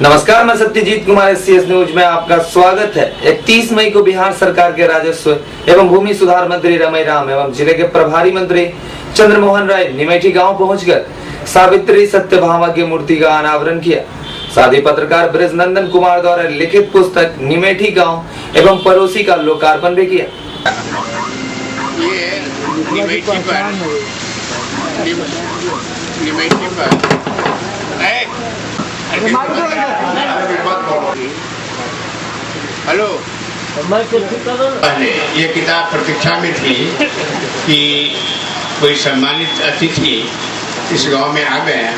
नमस्कार, मैं Satyajit Kumar, CS news में आपका स्वागत है। 31 मई को बिहार सरकार के राजस्व एवं भूमि सुधार मंत्री रमई राम एवं जिले के प्रभारी मंत्री चंद्रमोहन राय निमेठी गांव पहुंचकर सावित्री सत्यभामा की मूर्ति का अनावरण किया। साथ ही पत्रकार ब्रजनंदन कुमार द्वारा लिखित पुस्तक निमेठी गाँव एवं पड़ोसी का लोकार्पण भी किया। हेलो, पहले ये किताब प्रतीक्षा में थी कि कोई सम्मानित अतिथि इस गांव में आ गए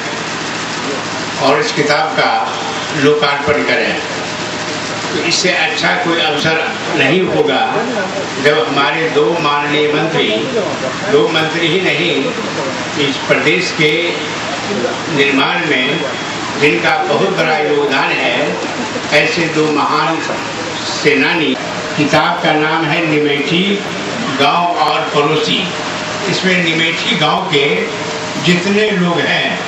और इस किताब का लोकार्पण करें। तो इससे अच्छा कोई अवसर नहीं होगा जब हमारे दो माननीय मंत्री ही नहीं, इस प्रदेश के निर्माण में जिनका बहुत बड़ा योगदान है, ऐसे दो महान सेनानी। किताब का नाम है निमेठी गांव और पड़ोसी। इसमें निमेठी गांव के जितने लोग हैं,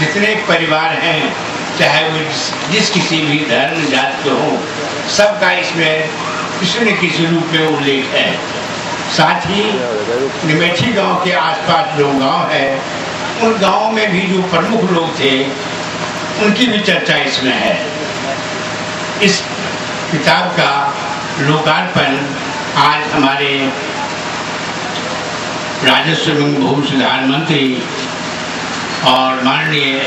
जितने परिवार हैं, चाहे वो जिस किसी भी धर्म जाति के हों, सबका इसमें किसी न किसी रूप में उल्लेख है। साथ ही निमेठी गांव के आसपास जो गांव है, उन गांवों में भी जो प्रमुख लोग थे, उनकी भी चर्चा इसमें है। इस किताब का लोकार्पण आज हमारे राजस्व एवं भूमि सुधार मंत्री और माननीय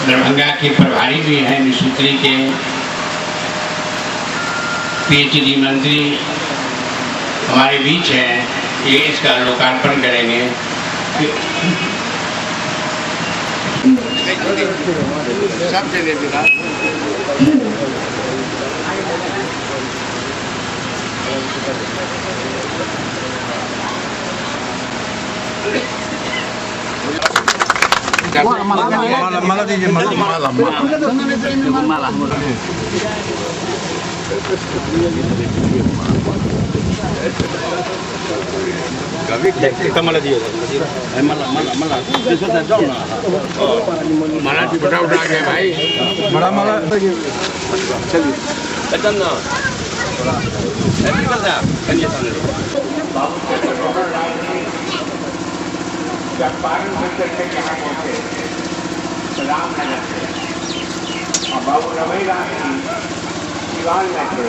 दरभंगा के प्रभारी भी हैं, निसूत्री के PhD मंत्री हमारे बीच हैं, ये इसका लोकार्पण करेंगे। सब जगह दिखा माला दीजिए, माला माला दिए माला की बड़ा उठा के भाई, बड़ा माला चंपारण से यहाँ पहुँचे रामनगर से, और बाबू रमई राम दीवान में थे।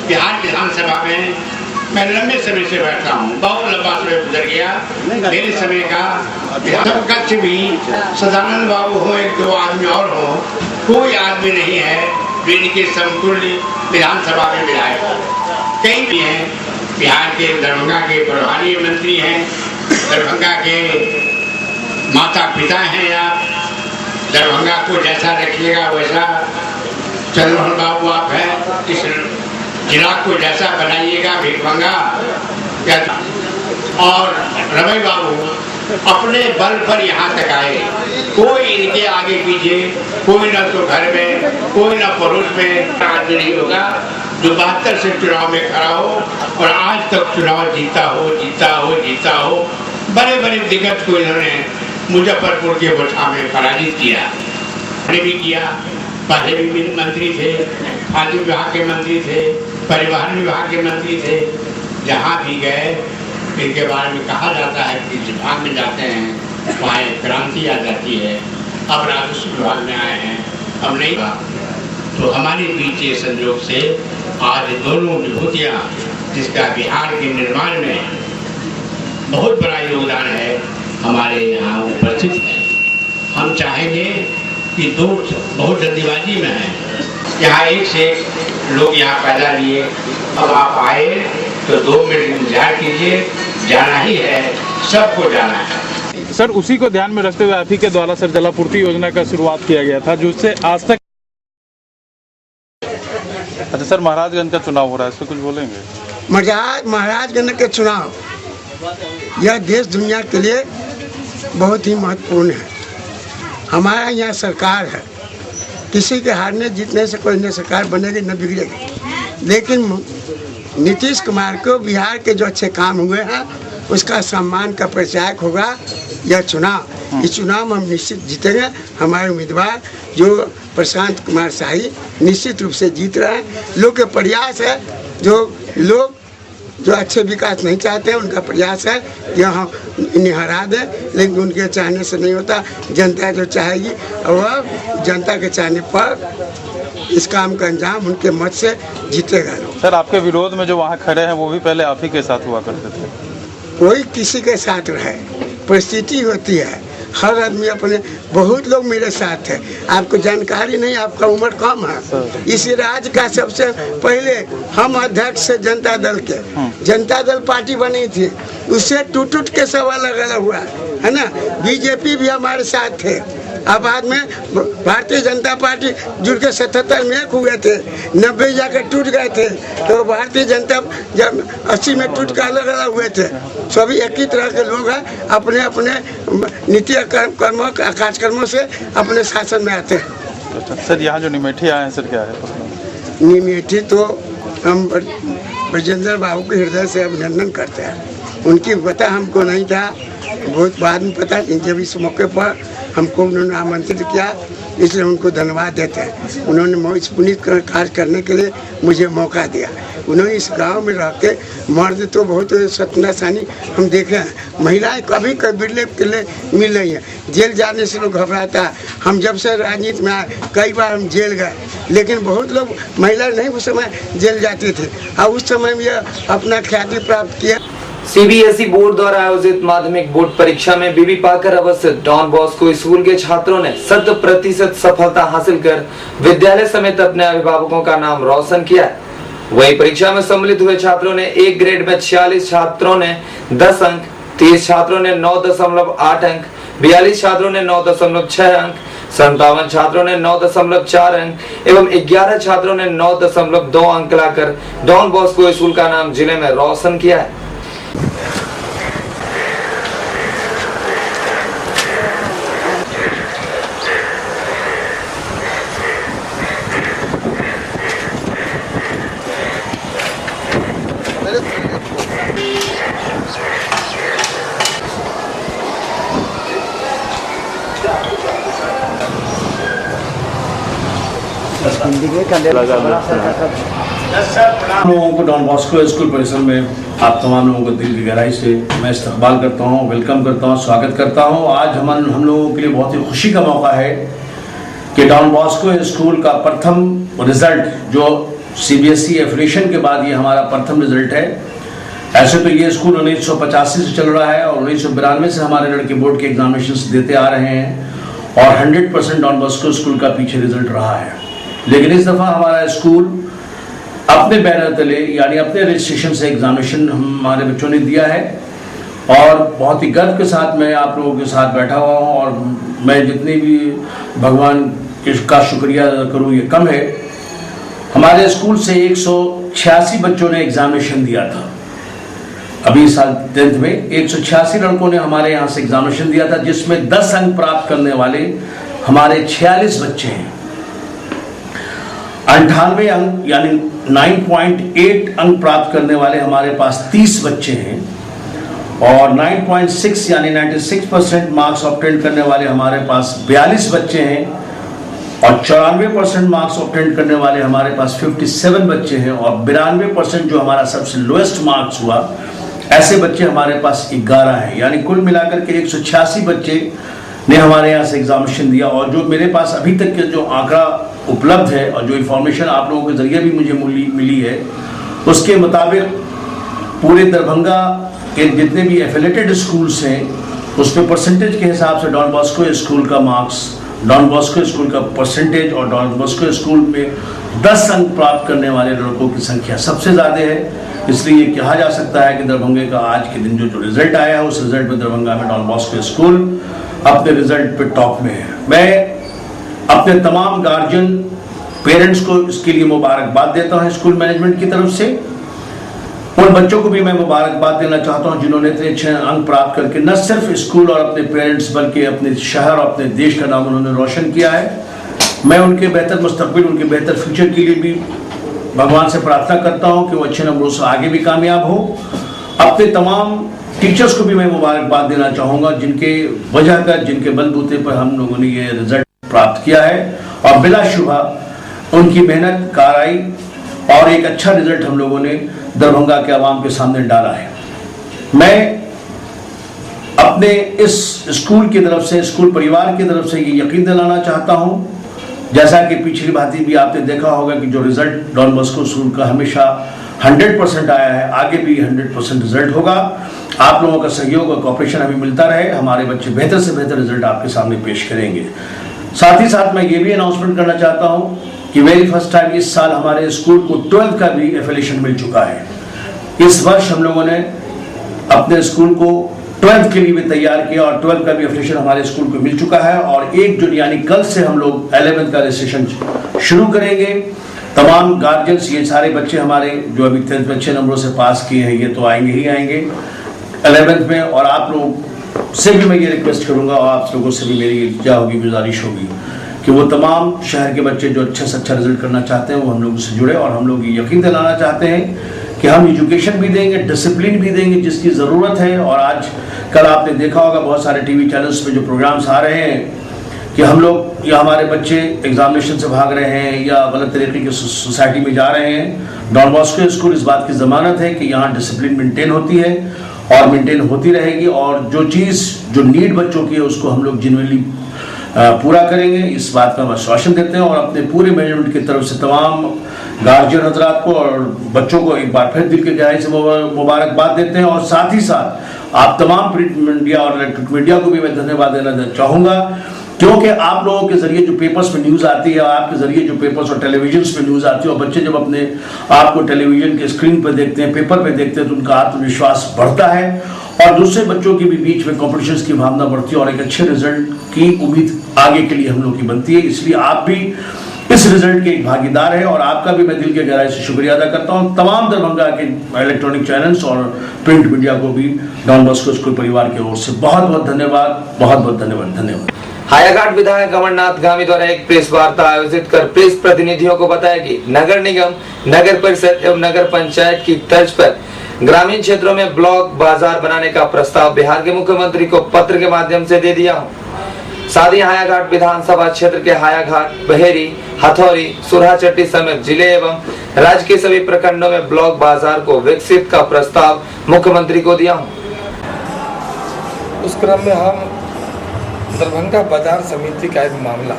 बिहार विधानसभा में मैं लंबे समय से बैठता हूँ, बहुत लंबा समय गुजर गया मेरे समय का। विधान कक्ष भी सदानंद बाबू हो, एक दो आदमी और हो, कोई आदमी नहीं है जो इनके समतुल्य विधानसभा में विधायक। कई भी हैं, बिहार के दरभंगा के प्रभारी मंत्री हैं, दरभंगा के माता पिता हैं। आप दरभंगा को जैसा रखिएगा वैसा चंद्रमोहन बाबू आप हैं। इस जिला को जैसा बनाइएगा भिखमंगा। और रमई बाबू अपने बल पर यहाँ तक आए, कोई इनके आगे पीछे, कोई ना तो घर में, कोई ना पड़ोस में आदमी नहीं होगा जो 72 से चुनाव में खड़ा हो और आज तक चुनाव जीता हो। बड़े बड़े दिग्गज को इन्होंने मुजफ्फरपुर के बोठा में पराजित किया, भी किया। पहले भी मंत्री थे, खाद्य विभाग के मंत्री थे, परिवहन विभाग के मंत्री थे। जहाँ भी गए इनके बारे में कहा जाता है कि विभाग में जाते हैं वहाँ क्रांति आ जाती है। अब राजस्व विभाग में आए हैं, अब नहीं। तो हमारे बीच ये संयोग से आज दोनों विभूतियाँ, जिसका बिहार के निर्माण में बहुत बड़ा योगदान है, हमारे यहाँ उपस्थित है। हम चाहेंगे कि दो बहुत जल्दीबाजी में है, यहाँ एक से लोग यहाँ पैदा लिए, अब आप आए तो 2 मिनट इंतजार कीजिए, जाना ही है, सबको जाना है। सर, उसी को ध्यान में रखते हुए आप ही के द्वारा सर जलापूर्ति योजना का शुरुआत किया गया था, जिससे आज तक अच्छा सर, महाराजगंज का चुनाव हो रहा है, इस पर कुछ बोलेंगे? महाराजगंज के चुनाव यह देश दुनिया के लिए बहुत ही महत्वपूर्ण है। हमारा यहाँ सरकार है, किसी के हारने जीतने से कोई न सरकार बनेगी न बिगड़ेगी, लेकिन नीतीश कुमार को बिहार के जो अच्छे काम हुए हैं उसका सम्मान का प्रचारक होगा यह चुनाव। इस चुनाव में हम निश्चित जीतेंगे। हमारे उम्मीदवार जो प्रशांत कुमार शाही निश्चित रूप से जीत रहे हैं। लोग के प्रयास है, लोग जो अच्छे विकास नहीं चाहते हैं उनका प्रयास है कि हम इन्हें हरा दें, लेकिन उनके चाहने से नहीं होता। जनता जो चाहेगी और जनता के चाहने पर इस काम का अंजाम उनके मत से जीतेगा। सर, आपके विरोध में जो वहाँ खड़े हैं वो भी पहले आप ही के साथ हुआ करते थे। कोई किसी के साथ रहे, परिस्थिति होती है, हर आदमी अपने, बहुत लोग मेरे साथ है। आपको जानकारी नहीं, आपका उम्र कम है। इस राज्य का सबसे पहले हम अध्यक्ष से जनता दल के, जनता दल पार्टी बनी थी, उससे टूट के सब अलग अलग हुआ है ना। बीजेपी भी हमारे साथ थे, अब बाद में भारतीय जनता पार्टी जुड़ के 77 में एक हुए थे, 90 जाकर टूट गए थे, तो भारतीय जनता जब 80 में टूट कर अलग अलग हुए थे। सभी एक ही तरह के लोग हैं, अपने अपने नीति कर्मों कार्यक्रमों से अपने शासन में आते हैं। अच्छा सर, यहाँ जो निमेठी आए हैं सर, क्या है? निमेठी तो हम ब्रजेंद्र बाबू के हृदय से अभिनंदन करते हैं। उनकी पता हमको नहीं था, बहुत बाद में पता, जब इस मौके पर हमको उन्होंने आमंत्रित किया, इसलिए उनको धन्यवाद देते हैं। उन्होंने इस पुनीत कार्य करने के लिए मुझे मौका दिया। उन्होंने इस गांव में रह के, मर्द तो बहुत सत्यनाशानी हम देखे हैं, महिलाएं कभी बिरले बिरले मिल रही हैं। जेल जाने से लोग घबराता है। हम जब से राजनीति में आए कई बार हम जेल गए, लेकिन बहुत लोग महिलाएं नहीं उस समय जेल जाती थी, और उस समय भी अपना ख्याति प्राप्त किया। सीबीएसई बोर्ड द्वारा आयोजित माध्यमिक बोर्ड परीक्षा में बीबी पाकर अवस्थित डॉन बॉस्को स्कूल के छात्रों ने 100% सफलता हासिल कर विद्यालय समेत अपने अभिभावकों का नाम रोशन किया। वही परीक्षा में सम्मिलित हुए छात्रों ने एक ग्रेड में 46 छात्रों ने 10 अंक, 30 छात्रों ने 9.8 अंक, 42 छात्रों ने 9.6 अंक, 57 छात्रों ने 9.4 अंक एवं 11 छात्रों ने 9.2 अंक लाकर डॉन बॉस्को स्कूल का नाम जिले में रोशन किया है। हम लोगों को डॉन बॉस्को स्कूल परिसर में आप तमाम लोगों को दिल की गहराई से मैं इस्तकबाल करता हूँ, वेलकम करता हूँ, स्वागत करता हूँ। आज हम लोगों के लिए बहुत ही खुशी का मौका है कि डॉन बॉस्को स्कूल का प्रथम रिजल्ट, जो सीबीएसई एफिलिएशन के बाद ये हमारा प्रथम रिजल्ट है। ऐसे तो ये स्कूल 1985 से चल रहा है और 1992 से हमारे लड़के बोर्ड के एग्जामिनेशन देते आ रहे हैं और 100% डॉन बॉस्को स्कूल का पीछे रिजल्ट रहा है। लेकिन इस दफ़ा हमारा स्कूल अपने बैनर तले यानी अपने रजिस्ट्रेशन से एग्जामिनेशन हमारे बच्चों ने दिया है और बहुत ही गर्व के साथ मैं आप लोगों के साथ बैठा हुआ हूँ। और मैं जितनी भी भगवान का शुक्रिया अदा करूँ ये कम है। हमारे स्कूल से 186 बच्चों ने एग्जामिनेशन दिया था। अभी साल 10th में 186 लड़कों ने हमारे यहाँ से एग्जामिनेशन दिया था, जिसमें 10 अंक प्राप्त करने वाले हमारे 46 बच्चे हैं। 98 अंक यानी 9.8 अंक प्राप्त करने वाले हमारे पास 30 बच्चे हैं और 9.6 यानी 96% मार्क्स ऑब्टेन करने वाले हमारे पास 42 बच्चे हैं और 94% मार्क्स ऑब्टेन करने वाले हमारे पास 57 बच्चे हैं और 92% जो हमारा सबसे लोएस्ट मार्क्स हुआ, ऐसे बच्चे हमारे पास 11 हैं। यानी कुल मिलाकर के 186 बच्चे ने हमारे यहाँ से एग्जामिनेशन दिया। और जो मेरे पास अभी तक के जो आंकड़ा उपलब्ध है और जो इन्फॉर्मेशन आप लोगों के जरिए भी मुझे मिली है, उसके मुताबिक पूरे दरभंगा के जितने भी एफिलेटेड स्कूल्स हैं उसमें परसेंटेज के हिसाब से डॉन बॉस्को स्कूल का मार्क्स, डॉन बॉस्को स्कूल का परसेंटेज और डॉन बॉस्को स्कूल में 10 अंक प्राप्त करने वाले लड़कों की संख्या सबसे ज़्यादा है। इसलिए ये कहा जा सकता है कि दरभंगे का आज के दिन जो रिजल्ट आया है, उस रिजल्ट में दरभंगा में डॉन बॉस्को स्कूल अपने रिजल्ट पे टॉप में है। मैं अपने तमाम गार्जियन पेरेंट्स को इसके लिए मुबारकबाद देता हूँ स्कूल मैनेजमेंट की तरफ से। उन बच्चों को भी मैं मुबारकबाद देना चाहता हूं जिन्होंने इतने अच्छे अंक प्राप्त करके न सिर्फ स्कूल और अपने पेरेंट्स बल्कि अपने शहर और अपने देश का नाम उन्होंने रोशन किया है। मैं उनके बेहतर मुस्तकबिल, उनके बेहतर फ्यूचर के लिए भी भगवान से प्रार्थना करता हूं कि वो अच्छे नंबरों से आगे भी कामयाब हो। अपने तमाम टीचर्स को भी मैं मुबारकबाद देना चाहूँगा जिनके वजह कर, जिनके बलबूते पर हम लोगों ने ये रिजल्ट प्राप्त किया है और बिलाशुबा उनकी मेहनत, कार्रवाई और एक अच्छा रिजल्ट हम लोगों ने दरभंगा के आवाम के सामने डाला है। मैं अपने इस स्कूल की तरफ से, स्कूल परिवार की तरफ से ये यकीन दिलाना चाहता हूं, जैसा कि पिछली बाती भी आपने देखा होगा कि जो रिजल्ट डॉन बॉस्को स्कूल का हमेशा 100% आया है, आगे भी 100% रिजल्ट होगा। आप लोगों का सहयोग और कॉपरेशन हमें मिलता रहे, हमारे बच्चे बेहतर से बेहतर रिजल्ट आपके सामने पेश करेंगे। साथ ही साथ मैं ये भी अनाउंसमेंट करना चाहता हूं कि वेरी फर्स्ट टाइम इस साल हमारे स्कूल को 12th का भी एफिलिएशन मिल चुका है। इस वर्ष हम लोगों ने अपने स्कूल को 12th के लिए भी तैयार किया और 12th का भी एफिलिएशन हमारे स्कूल को मिल चुका है और 1 जून यानी कल से हम लोग 11th का रजिस्ट्रेशन शुरू करेंगे। तमाम गार्जियंस, ये सारे बच्चे हमारे जो अभी 10th में अच्छे नंबरों से पास किए हैं, ये तो आएंगे ही आएंगे 11th में। और आप लोग से भी मैं ये रिक्वेस्ट करूंगा और आप लोगों से भी मेरी क्या होगी, गुजारिश होगी कि वो तमाम शहर के बच्चे जो अच्छे से अच्छा रिजल्ट करना चाहते हैं वो हम लोगों से जुड़े और हम लोग ये यकीन दिलाना चाहते हैं कि हम एजुकेशन भी देंगे, डिसिप्लिन भी देंगे जिसकी ज़रूरत है। और आज कल आपने देखा होगा बहुत सारे टीवी चैनल्स पे जो प्रोग्राम्स आ रहे हैं कि हम लोग या हमारे बच्चे एग्जामिनेशन से भाग रहे हैं या गलत तरीके की सोसाइटी में जा रहे हैं। डॉन बॉस्को स्कूल इस बात की ज़मानत है कि यहाँ डिसिप्लिन मेंटेन होती है और मेंटेन होती रहेगी और जो चीज़, जो नीड बच्चों की है उसको हम लोग जेन्युइनली पूरा करेंगे, इस बात का हम आश्वासन देते हैं। और अपने पूरे मैनेजमेंट की तरफ से तमाम गार्जियन हजरात को और बच्चों को एक बार फिर दिल की गहराई से मुबारकबाद देते हैं। और साथ ही साथ आप तमाम प्रिंट मीडिया और इलेक्ट्रिक मीडिया को भी मैं धन्यवाद देना चाहूँगा क्योंकि आप लोगों के जरिए जो पेपर्स में न्यूज़ आती है, आपके जरिए जो पेपर्स और टेलीविजन पे न्यूज़ आती है और बच्चे जब अपने आपको टेलीविजन के स्क्रीन पर देखते हैं, पेपर पे देखते हैं तो उनका आत्मविश्वास बढ़ता है और दूसरे बच्चों के भी बीच में कॉम्पिटिशन की भावना बढ़ती है और एक अच्छे रिजल्ट की उम्मीद आगे के लिए हम लोग की बनती है। इसलिए आप भी इस रिजल्ट के एक भागीदार हैं और आपका भी मैं दिल के गहराई से शुक्रिया अदा करता हूं। तमाम दरभंगा के इलेक्ट्रॉनिक चैनल्स और प्रिंट मीडिया को भी डॉन बॉस्को स्कूल परिवार की ओर से बहुत बहुत धन्यवाद, बहुत बहुत धन्यवाद। हायाघाट विधायक अमरनाथ गामी द्वारा एक प्रेस वार्ता आयोजित कर प्रेस प्रतिनिधियों को बताया कि नगर निगम, नगर परिषद एवं नगर पंचायत की तर्ज पर ग्रामीण क्षेत्रों में ब्लॉक बाजार बनाने का प्रस्ताव बिहार के मुख्यमंत्री को पत्र के माध्यम से दे दिया हूँ। साथ ही हायाघाट विधानसभा क्षेत्र के हायाघाट, बहेरी, हथौरी, सुरहाचट्टी समेत जिले एवं राज्य के सभी प्रखंडों में ब्लॉक बाजार को विकसित का प्रस्ताव मुख्यमंत्री को दिया हूँ। उस क्रम में हम दरभंगा बाजार समिति का एक मामला,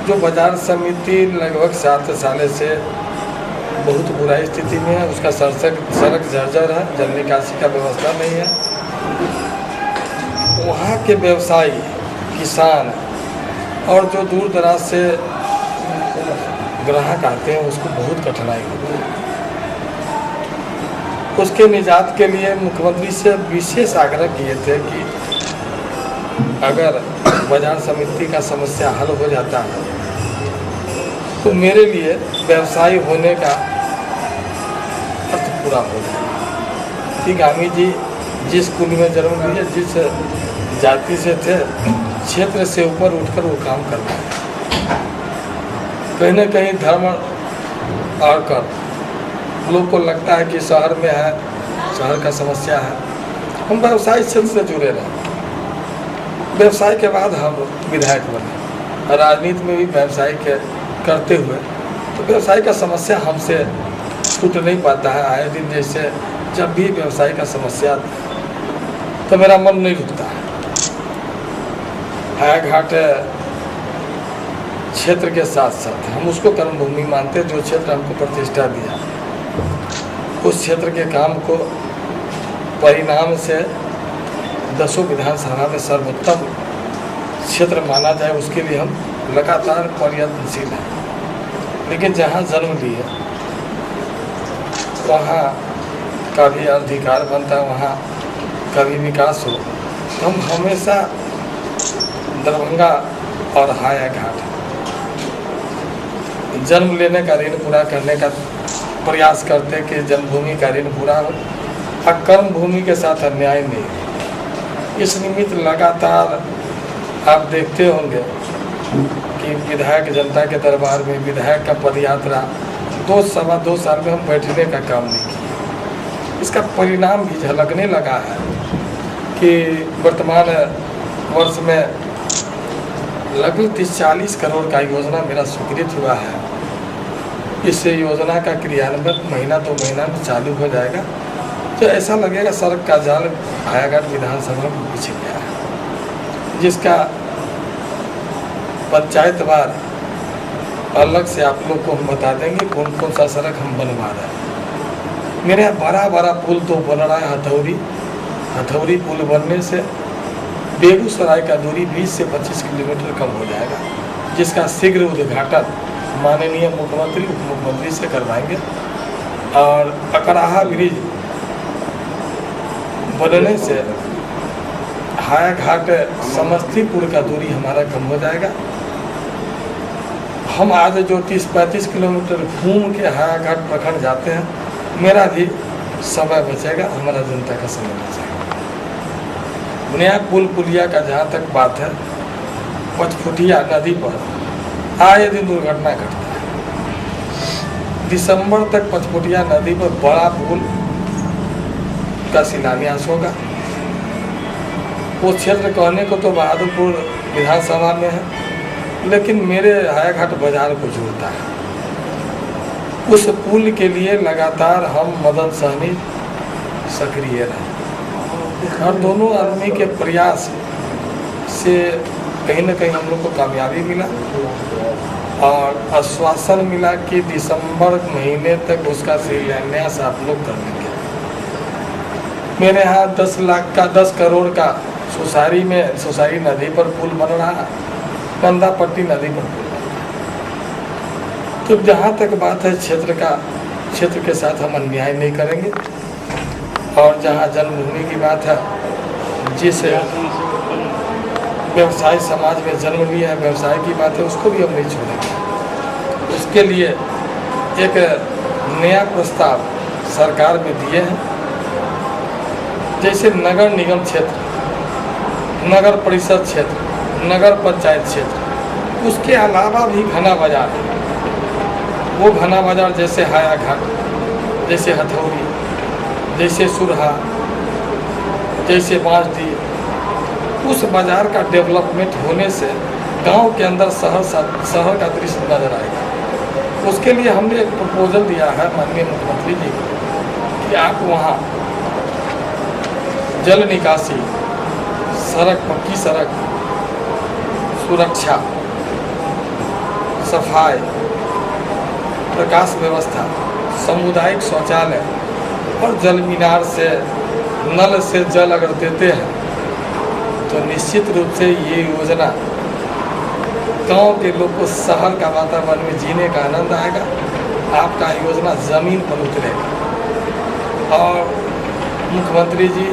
जो बाजार समिति लगभग 7 साल से बहुत बुरा स्थिति में है, उसका सड़क जर्जर है, जल निकासी का व्यवस्था नहीं है। वहाँ के व्यवसायी, किसान और जो दूर दराज से ग्राहक आते हैं उसको बहुत कठिनाई होती है। उसके निजात के लिए मुख्यमंत्री से विशेष आग्रह किए थे कि अगर बाजार समिति का समस्या हल हो जाता है तो मेरे लिए व्यवसायी होने का अर्थ पूरा हो जाए। कि गामी जी जिस कुल में जन्म लिए, जिस जाति से थे, क्षेत्र से ऊपर उठकर वो काम करते हैं। कहीं न कहीं धर्म और कर लोग को लगता है कि शहर में है, शहर का समस्या है। हम व्यवसाय क्षेत्र से जुड़े रहे, व्यवसाय के बाद हम विधायक बने, राजनीति में भी व्यवसाय के करते हुए तो व्यवसाय का समस्या हमसे छूट नहीं पाता है। आए दिन जैसे जब भी व्यवसाय का समस्या तो मेरा मन नहीं रुकता है। हायाघाट क्षेत्र के साथ साथ हम उसको कर्मभूमि मानते हैं, जो क्षेत्र हमको प्रतिष्ठा दिया, उस क्षेत्र के काम को परिणाम से 10 विधानसभा में सर्वोत्तम क्षेत्र माना जाए, उसके लिए हम लगातार प्रयत्नशील हैं। लेकिन जहाँ जन्म लिए वहाँ का भी अधिकार बनता है, वहाँ का भी विकास हो। हम हमेशा दरभंगा और हायाघाट जन्म लेने का ऋण पूरा करने का प्रयास करते हैं कि जन्मभूमि का ऋण पूरा हो और कर्म भूमि के साथ अन्याय नहीं हो। इस निमित्त लगातार आप देखते होंगे कि विधायक जनता के दरबार में विधायक का पदयात्रा 2-2.25 साल में हम बैठने का काम नहीं किया। इसका परिणाम भी झलकने लगा है कि वर्तमान वर्ष में लगभग 30-40 करोड़ का योजना मेरा स्वीकृत हुआ है। इस योजना का क्रियान्वयन महीना 2 महीना में चालू हो जाएगा, तो ऐसा लगेगा सड़क का जाल हायाघाट विधानसभा में बिछ गया है, जिसका पंचायतवार अलग से आप लोग को हम बता देंगे कौन कौन सा सड़क हम बनवा रहे हैं। मेरे यहाँ बड़ा पुल तो बन रहा है। हथौड़ी पुल बनने से बेगूसराय का दूरी 20 से 25 किलोमीटर कम हो जाएगा, जिसका शीघ्र उद्घाटन माननीय मुख्यमंत्री उप मुख्यमंत्री से करवाएंगे। और अकराहा ब्रिज बनने से हायाघाट समस्तीपुर का दूरी हमारा कम हो जाएगा। हम आज जो 30-35 किलोमीटर घूम के हायाघाट प्रखंड जाते हैं, मेरा भी समय बचेगा, हमारा जनता का समय बचेगा। नया पुलिया का जहाँ तक बात है, पचफुटिया नदी पर आए दिन दुर्घटना घटता है। दिसंबर तक पचफुटिया नदी पर बड़ा पुल का शिलान्यास होगा। वो क्षेत्र कहने को तो बहादुरपुर विधानसभा में है, लेकिन मेरे हायाघाट बाजार को जोड़ता है। उस पुल के लिए लगातार हम मदन सहनी सक्रिय रहे और दोनों आदमी के प्रयास से कहीं न कहीं हम लोग को कामयाबी मिला और आश्वासन मिला कि दिसंबर महीने तक उसका शिलान्यास आप लोग कर लेंगे। मेरे यहाँ 10 लाख का 10 करोड़ का सुसारी नदी पर पुल बन रहा है, कंदापट्टी नदी पर पुल। तो जहाँ तक बात है क्षेत्र के साथ हम अन्याय नहीं करेंगे। और जहाँ जन्मभूमि की बात है, जिस व्यवसाय समाज में जन्म लिया है, व्यवसाय की बात है, उसको भी हम नहीं छोड़ेंगे। उसके लिए एक नया प्रस्ताव सरकार में दिए हैं, जैसे नगर निगम क्षेत्र, नगर परिषद क्षेत्र, नगर पंचायत क्षेत्र, उसके अलावा भी घना बाजार है। वो घना बाजार जैसे हायाघाट, जैसे हथौड़ी, जैसे सुरहा, जैसे बांसडी, उस बाजार का डेवलपमेंट होने से गांव के अंदर शहर का दृश्य नजर आएगा। उसके लिए हमने एक प्रपोजल दिया है माननीय मुख्यमंत्री जी को कि आप वहाँ जल निकासी, सड़क, पक्की सड़क, सुरक्षा, सफाई, प्रकाश व्यवस्था, सामुदायिक शौचालय और जल मीनार से नल से जल अगर देते हैं तो निश्चित रूप से ये योजना गांव के लोग को शहर का वातावरण में जीने का आनंद आएगा। आपका योजना ज़मीन पर उतरेगा और मुख्यमंत्री जी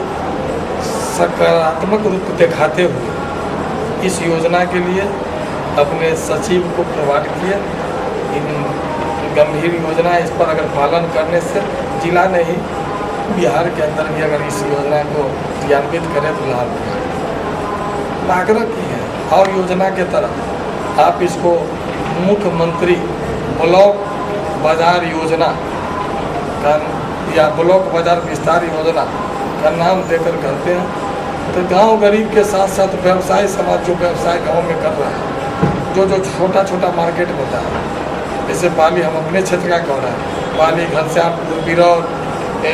सकारात्मक रूप दिखाते हुए इस योजना के लिए अपने सचिव को प्रवाद किए। इन गंभीर योजना है, इस पर अगर पालन करने से जिला नहीं बिहार के अंदर भी अगर इस योजना को क्रियान्वित करें तो लाभ होगा। आग्रह की है और योजना के तरह आप इसको मुख्यमंत्री ब्लॉक बाजार योजना का या ब्लॉक बाजार विस्तार योजना का नाम देकर करते हैं तो गांव गरीब के साथ साथ व्यवसाय समाज जो व्यवसाय गांव में कर रहा है, जो छोटा मार्केट होता है, जैसे पाली हम अपने क्षेत्र का कह रहे हैं, पाली, घनश्यामपुर, बिरौल,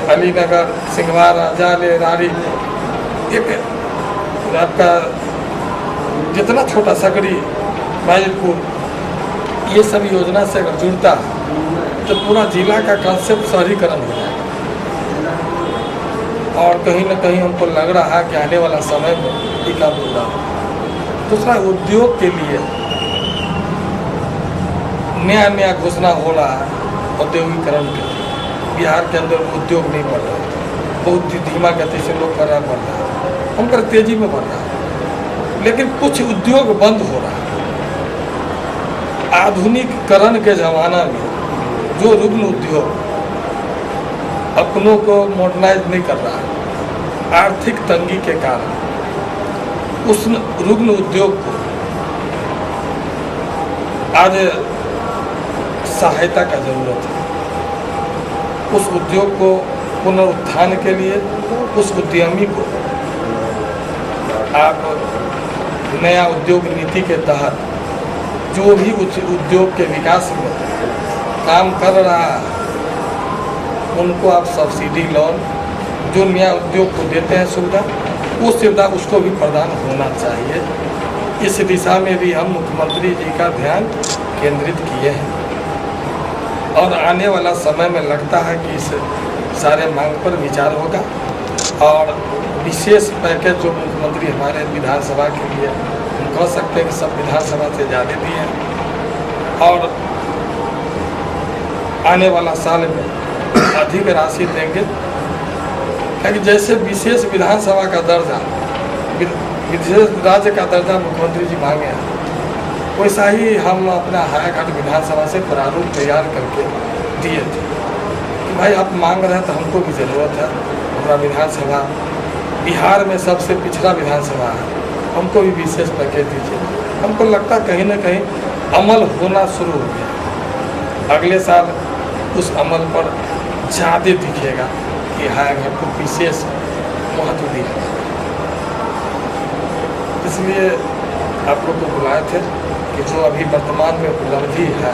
अलीनगर, सिंहवाड़ा, जाले, रारी, एक आपका जितना छोटा सकरी, बाजितपुर, ये सब योजना से अगर जुड़ता है तो पूरा जिला का कंसेप्ट शहरीकरण हो जाएगा। और कहीं ना कहीं हमको लग रहा है कि आने वाला समय में ये काम पूरा हो। दूसरा, उद्योग के लिए नया घोषणा हो रहा है औद्योगिकरण के लिए। बिहार के अंदर उद्योग नहीं बढ़ रहा, बहुत धीमा गति से लोग कर रहा बढ़ रहा है, हम पर तेजी में बढ़ रहा है, लेकिन कुछ उद्योग बंद हो रहा है। आधुनिकीकरण के ज़माना में जो रुग्ण उद्योग अपनों को मॉडर्नाइज नहीं कर रहा है। आर्थिक तंगी के कारण उस रुग्ण उद्योग को आज सहायता का जरूरत है। उस उद्योग को पुनरुत्थान के लिए उस उद्यमी को आप नया उद्योग नीति के तहत जो भी उस उद्योग के विकास में काम कर रहा है उनको आप सब्सिडी लोन जो नया उद्योग को देते हैं सुविधा, वो सुविधा उसको भी प्रदान होना चाहिए। इस दिशा में भी हम मुख्यमंत्री जी का ध्यान केंद्रित किए हैं और आने वाला समय में लगता है कि इस सारे मांग पर विचार होगा और विशेष पैकेज जो मुख्यमंत्री हमारे विधानसभा के लिए हम कह सकते हैं कि सब विधानसभा से ज़्यादा दिए हैं और आने वाला साल में अधिक राशि देंगे, क्योंकि जैसे विशेष विधानसभा का दर्जा, विशेष राज्य का दर्जा मुख्यमंत्री जी मांगे हैं, वैसा ही हम अपना हायाघाट विधानसभा से प्रारूप तैयार करके दिए थे कि भाई आप मांग रहे हैं तो हमको भी ज़रूरत है। हमारा विधानसभा बिहार में सबसे पिछड़ा विधानसभा है, हमको भी विशेष पैकेज दीजिए। हमको लगता है कहीं ना कहीं अमल होना शुरू हो गया। अगले साल उस अमल पर ज़्यादा दिखेगा कि हायाघाट को विशेष महत्व दिया। इसलिए आप लोग को बुलाए थे कि जो अभी वर्तमान में उपलब्धि है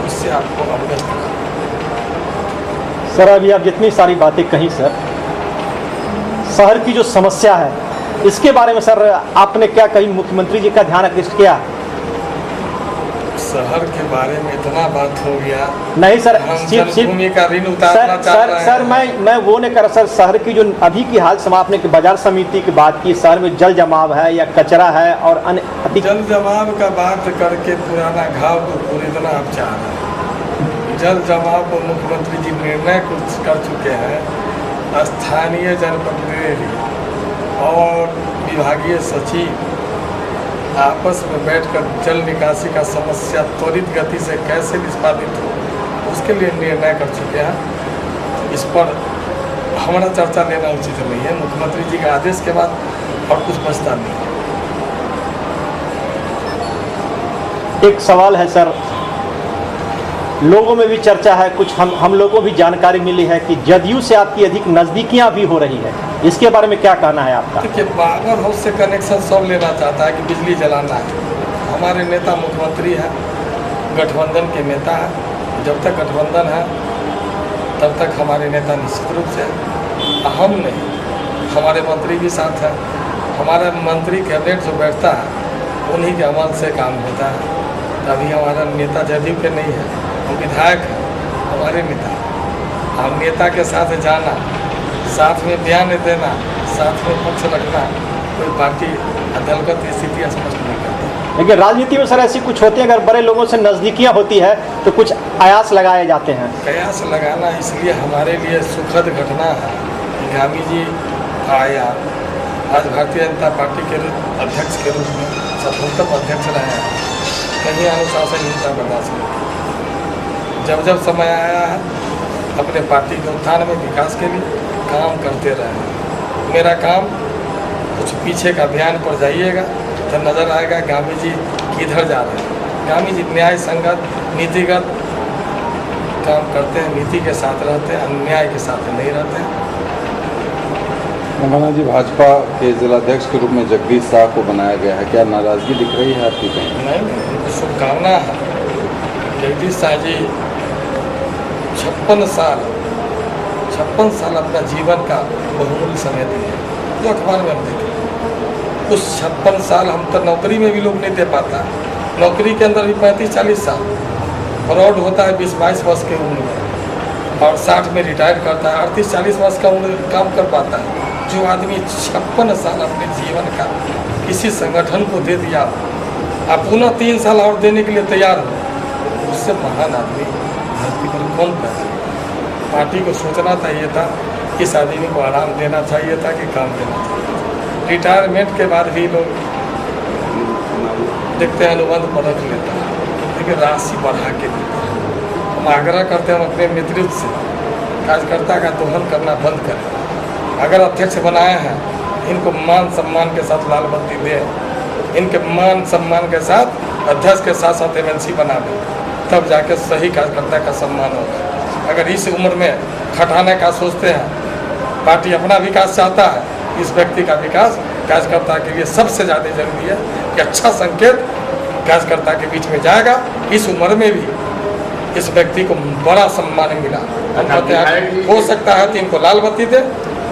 उससे आपको अवगत करा। सर अभी आप जितनी सारी बातें कही सर, शहर की जो समस्या है इसके बारे में सर आपने क्या कहीं मुख्यमंत्री जी का ध्यान आकृष्ट किया? शहर के बारे में इतना बात हो गया, नहीं सर, हम जन्मभूमि का ऋण उतारना चाह रहे हैं। सर मैं वो नहीं कर रहा सर, शहर की जो अभी की हाल समापने की बाजार समिति की बात की, शहर में जल जमाव है या कचरा है और अन्य जल जमाव का बात करके पुराना घाव को पूरी तरह आप चाह रहे हैं। जल जमाव को मुख्यमंत्री जी निर्णय कुछ कर चुके हैं। स्थानीय जनप्रतिनिधि और विभागीय सचिव आपस में बैठकर जल निकासी का समस्या त्वरित गति से कैसे निष्पादित हो उसके लिए निर्णय कर चुके हैं। इस पर हमारा चर्चा लेना उचित नहीं है। मुख्यमंत्री जी के आदेश के बाद और कुछ बचता नहीं है। एक सवाल है सर, लोगों में भी चर्चा है, कुछ हम लोगों को भी जानकारी मिली है कि जदयू से आपकी अधिक नज़दीकियां भी हो रही है, इसके बारे में क्या कहना है आपका? देखिए, पावर हाउस से कनेक्शन सब लेना चाहता है कि बिजली जलाना है। हमारे नेता मुख्यमंत्री हैं, गठबंधन के नेता हैं। जब तक गठबंधन है तब तक हमारे नेता निश्चित रूप से हम नहीं, हमारे मंत्री भी साथ हैं। हमारा मंत्री कैबिनेट जो बैठता है उन्हीं के अमल से काम होता है। अभी हमारा नेता जदयू के नहीं है, हम विधायक हैं, हमारे नेता। हम नेता के साथ जाना, साथ में बयान देना, साथ में पक्ष रखना, कोई पार्टी दलगत स्थिति स्पष्ट नहीं करती। लेकिन राजनीति में सर ऐसी कुछ होती है, अगर बड़े लोगों से नज़दीकियाँ होती है तो कुछ आयास लगाए जाते हैं। कयास लगाना इसलिए हमारे लिए सुखद घटना है कि गामी जी आया, आज भारतीय जनता पार्टी के अध्यक्ष के रूप में सफलतम अध्यक्ष रहे हैं। कहीं अनुशासनहीनता बर्दाश्त नहीं। जब जब समय आया है अपने पार्टी के उत्थान में विकास के लिए काम करते रहे। मेरा काम कुछ पीछे का अभियान पर जाइएगा तो नज़र आएगा गामी जी किधर जा रहे हैं। गामी जी न्याय संगत नीतिगत काम करते हैं, नीति के साथ रहते हैं, अन्याय के साथ नहीं रहते हैं। मोहना जी, भाजपा के जिलाध्यक्ष के रूप में जगदीश शाह को बनाया गया है, क्या नाराजगी दिख रही है आपकी कहीं? नहीं, शुभकामना है। जगदीश शाह जी 56 साल अपना जीवन का बहुमूल्य समय दिए, जो अखबार में हम देखें। उस 56 साल हम तो नौकरी में भी लोग नहीं दे पाता। नौकरी के अंदर भी 35-40 साल फ्रॉड होता है 20-22 वर्ष के उम्र में, और 60 में रिटायर करता है, 38-40 वर्ष का उम्र काम कर पाता है। जो आदमी 56 साल अपने जीवन का किसी संगठन को दे दिया, आप पुनः 3 साल और देने के लिए तैयार हो, उससे महान आदमी धरती पर कौन पैदा? पार्टी को सोचना चाहिए था, इस आदमी को आराम देना चाहिए था कि काम देना चाहिए। रिटायरमेंट के बाद भी लोग देखते हैं अनुबंध पर रख लेता है, लेकिन राशि बढ़ा के देते हैं। हम आग्रह करते हैं अपने नेतृत्व से कार्यकर्ता का दोहन करना बंद करें। अगर अध्यक्ष बनाए हैं, इनको मान सम्मान के साथ लाल बत्ती दें, इनके मान सम्मान के साथ अध्यक्ष के साथ साथ एमएलसी बना दें, तब जाके सही कार्यकर्ता का सम्मान होगा। अगर इस उम्र में खटाने का सोचते हैं, पार्टी अपना विकास चाहता है, इस व्यक्ति का विकास कार्यकर्ता के लिए सबसे ज़्यादा जरूरी है कि अच्छा संकेत कार्यकर्ता के बीच में जाएगा। इस उम्र में भी इस व्यक्ति को बड़ा सम्मान मिला। हम कहते हैं हो सकता है कि इनको लाल बत्ती दे,